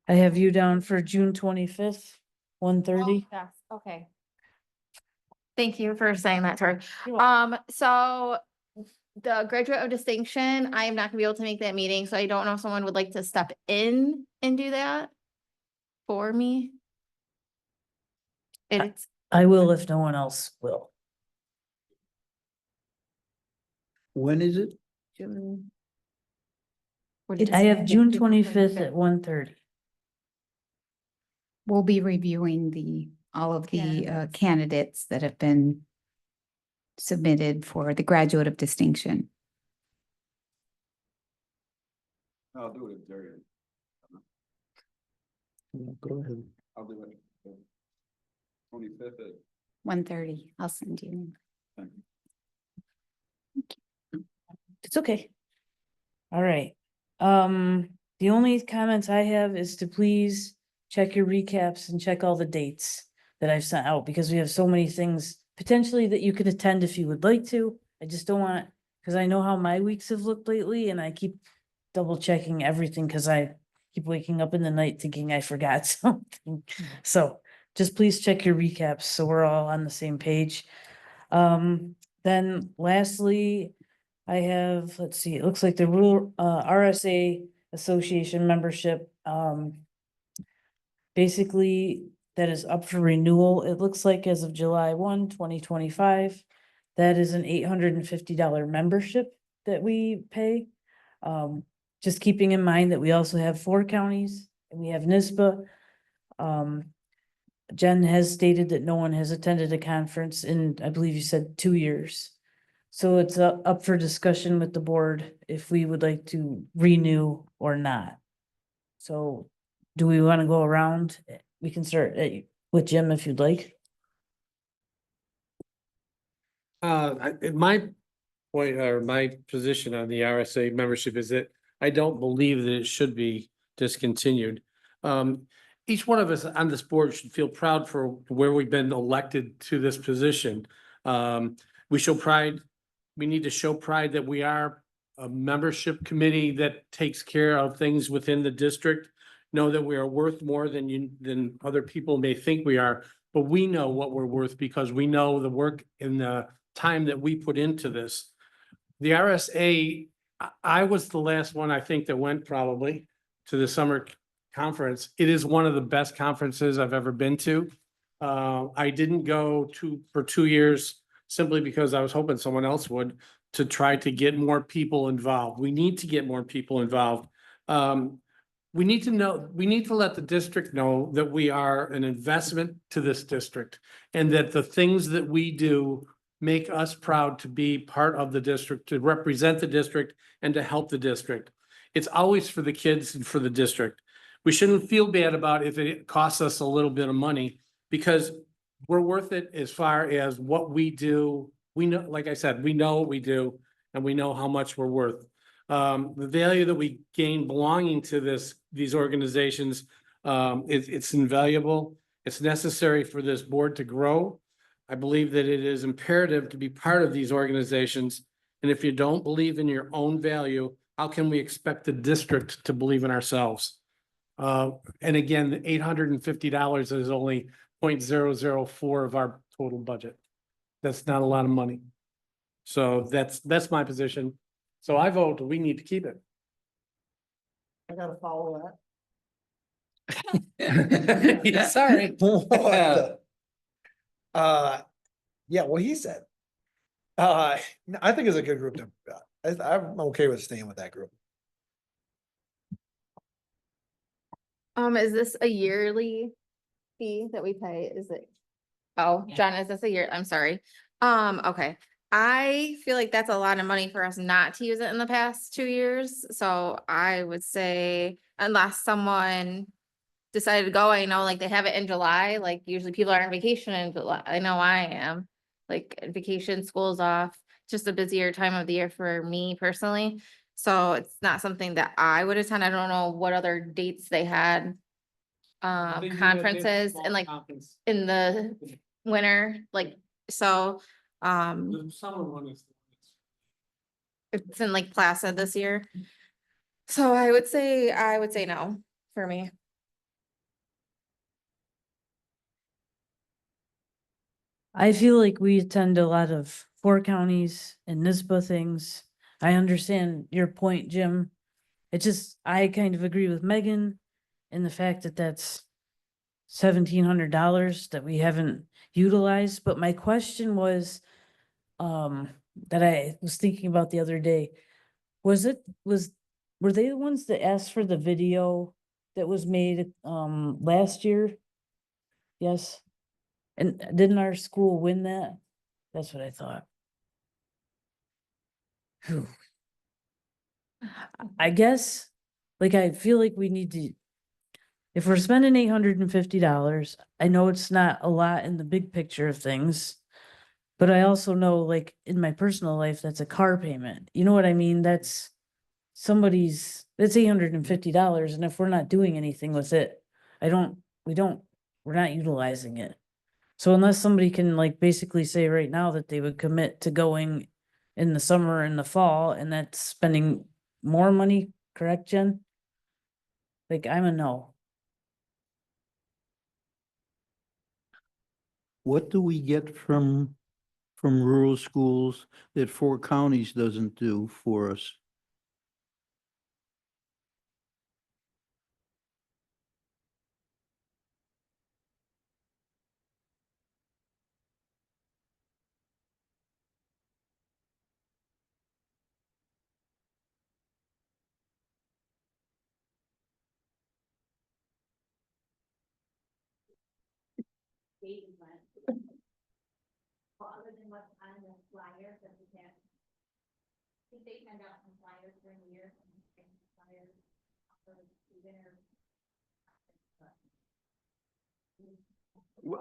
I have you down for June 25th, 1:30. Yes, okay. Thank you for saying that, Tori. You're welcome. So the graduate of distinction, I am not gonna be able to make that meeting, so I don't know if someone would like to step in and do that for me. It's, I will if no one else will. When is it? June. I have June 25th at 1:30. We'll be reviewing all of the candidates that have been submitted for the graduate of distinction. I'll do it, Jerry. Go ahead. I'll do it. 25th at 1:30, I'll send you. It's okay. All right. The only comments I have is to please check your recaps and check all the dates that I've sent out, because we have so many things potentially that you could attend if you would like to. I just don't want, because I know how my weeks have looked lately and I keep double checking everything because I keep waking up in the night thinking I forgot something. So just please check your recaps so we're all on the same page. Then lastly, I have, let's see, it looks like the rural RSA Association membership, basically that is up for renewal. It looks like as of July 1, 2025, that is an $850 membership that we pay. Just keeping in mind that we also have 4 counties and we have NISBA. Jen has stated that no one has attended a conference in, I believe you said 2 years. So it's up for discussion with the board if we would like to renew or not. So do we want to go around? We can start with Jim if you'd like. My point or my position on the RSA membership is that I don't believe that it should be discontinued. Each one of us on this board should feel proud for where we've been elected to this position. We show pride. We need to show pride that we are a membership committee that takes care of things within the district. Know that we are worth more than other people may think we are, but we know what we're worth because we know the work and the time that we put into this. The RSA, I was the last one, I think, that went probably to the summer conference. It is one of the best conferences I've ever been to. I didn't go for 2 years simply because I was hoping someone else would, to try to get more people involved. We need to get more people involved. We need to let the district know that we are an investment to this district and that the things that we do make us proud to be part of the district, to represent the district and to help the district. It's always for the kids and for the district. We shouldn't feel bad about if it costs us a little bit of money because we're worth it as far as what we do We know, like I said, we know what we do and we know how much we're worth. The value that we gain belonging to these organizations, it's invaluable. It's necessary for this board to grow. I believe that it is imperative to be part of these organizations. And if you don't believe in your own value, how can we expect the district to believe in ourselves? And again, $850 is only 0.004 of our total budget. That's not a lot of money. So that's my position. So I vote we need to keep it. I gotta follow Yeah, sorry. that. Yeah, what he said. I think it's a good group to, I'm okay with staying with that group. Is this a yearly fee that we pay? Is it? Oh, John, is this a year? I'm sorry. Okay. I feel like that's a lot of money for us not to use it in the past 2 years. So I would say unless someone decided to go, I know like they have it in July, like usually people are on vacation in July. I know I am. Like vacation, school's off, just a busier time of the year for me personally. So it's not something that I would attend. I don't know what other dates they had. Conferences and like in the winter, like, so, The summer one is. it's in like Placid this year. So I would say no for me. I feel like we attend a lot of four counties and NISBA things. I understand your point, Jim. I kind of agree with Megan in the fact that that's $1,700 that we haven't utilized, but my question was, that I was thinking about the other day, were they the ones that asked for the video that was made, last year? Yes. And didn't our school win that? That's what I thought. Phew. I guess, like, I feel like we need to, if we're spending $850, I know it's not a lot in the big picture of things. But I also know, like, in my personal life, that's a car payment. You know what I mean? That's $850. And if we're not doing anything with it, we're not utilizing it. So unless somebody can like basically say right now that they would commit to going in the summer and the fall, and that's spending more money, correct, Jen? Like, I'm a no. What do we get from rural schools that four counties doesn't do for us? Other than what's on the flyer that we have. I think they send out some flyers during the year.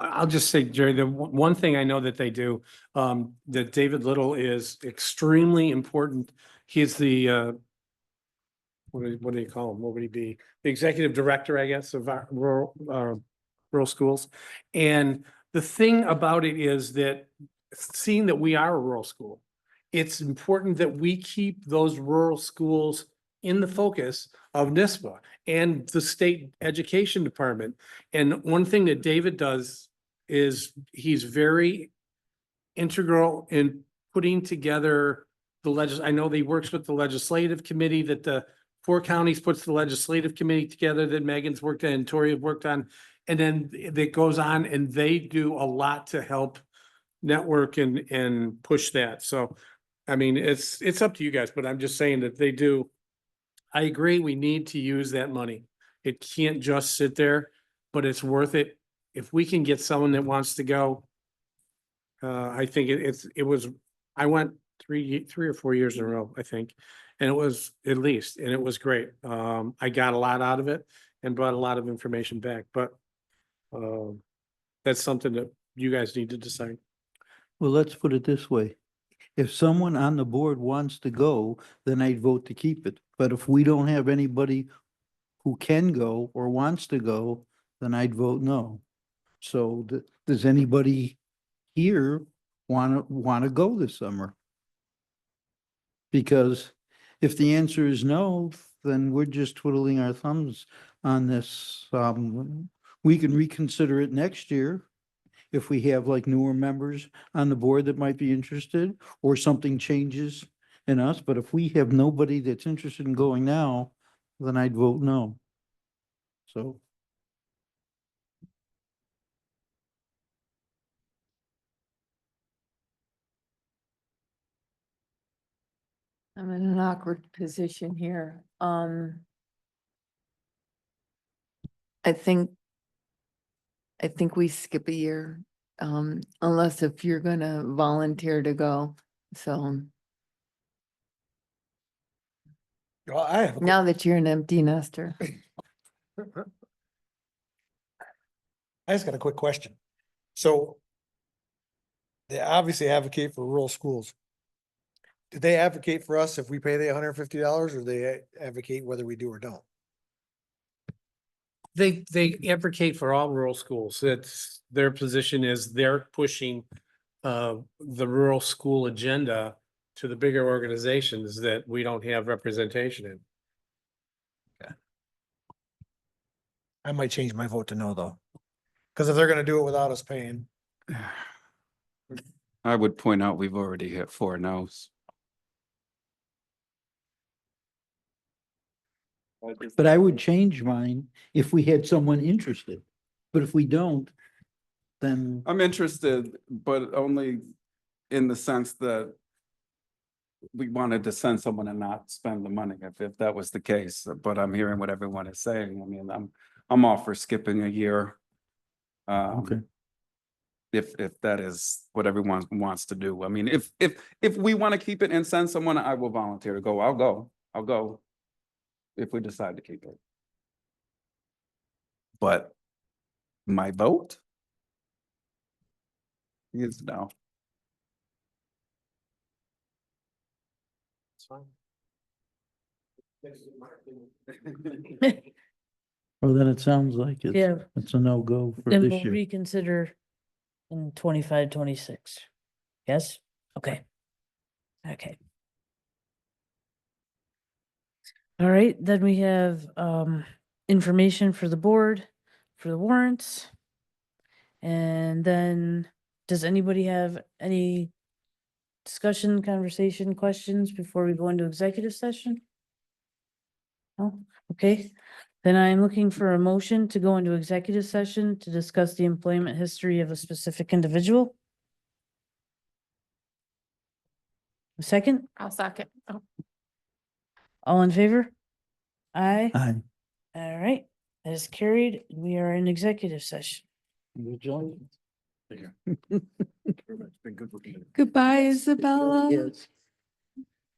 I'll just say, Jerry, the one thing I know that they do, that David Little is extremely important. He's the, what do you call him? What would he be? The executive director, I guess, of our rural schools. And the thing about it is that seeing that we are a rural school, it's important that we keep those rural schools in the focus of NISBA and the state education department. And one thing that David does is he's very integral in putting together I know that he works with the legislative committee, that the four counties puts the legislative committee together that Megan's worked on and Tori have worked on. And then it goes on and they do a lot to help network and push that. So, I mean, it's up to you guys, but I'm just saying that they do. I agree, we need to use that money. It can't just sit there, but it's worth it. If we can get someone that wants to go, I think I went 3 or 4 years in a row, I think. And it was at least, and it was great. I got a lot out of it and brought a lot of information back, but that's something that you guys need to decide. Well, let's put it this way. If someone on the board wants to go, then I'd vote to keep it. But if we don't have anybody who can go or wants to go, then I'd vote no. So does anybody here wanna go this summer? Because if the answer is no, then we're just twiddling our thumbs on this. We can reconsider it next year if we have like newer members on the board that might be interested, or something changes in us. But if we have nobody that's interested in going now, then I'd vote no. So. I'm in an awkward position here. I think we skip a year, unless if you're gonna volunteer to go, so. Well, I have, Now that you're an empty nester. I just got a quick question. So they obviously advocate for rural schools. Do they advocate for us if we pay the $150, or they advocate whether we do or don't? They advocate for all rural schools. It's, their position is they're pushing the rural school agenda to the bigger organizations that we don't have representation in. I might change my vote to no, though. Because if they're gonna do it without us paying, I would point out we've already hit 4 no's. But I would change mine if we had someone interested. But if we don't, then I'm interested, but only in the sense that we wanted to send someone and not spend the money if that was the case. But I'm hearing what everyone is saying. I mean, I'm all for skipping a year. Okay. If that is what everyone wants to do. I mean, if we want to keep it and send someone, I will volunteer to go. I'll go. If we decide to keep it. But my vote is no. it's fine. Well, then it sounds like Yeah. it's a no-go for Then this we'll year. reconsider in 25, 26. Yes? Okay. Okay. All right, then we have information for the board for the warrants. And then, does anybody have any discussion, conversation, questions before we go into executive session? No? Okay, then I'm looking for a motion to go into executive session to discuss the employment history of a specific individual. A second, I'll second. Oh. all in favor? Aye. Aye. All right, that is carried. We are in executive session. Congratulations. Goodbye, Isabella. Yes.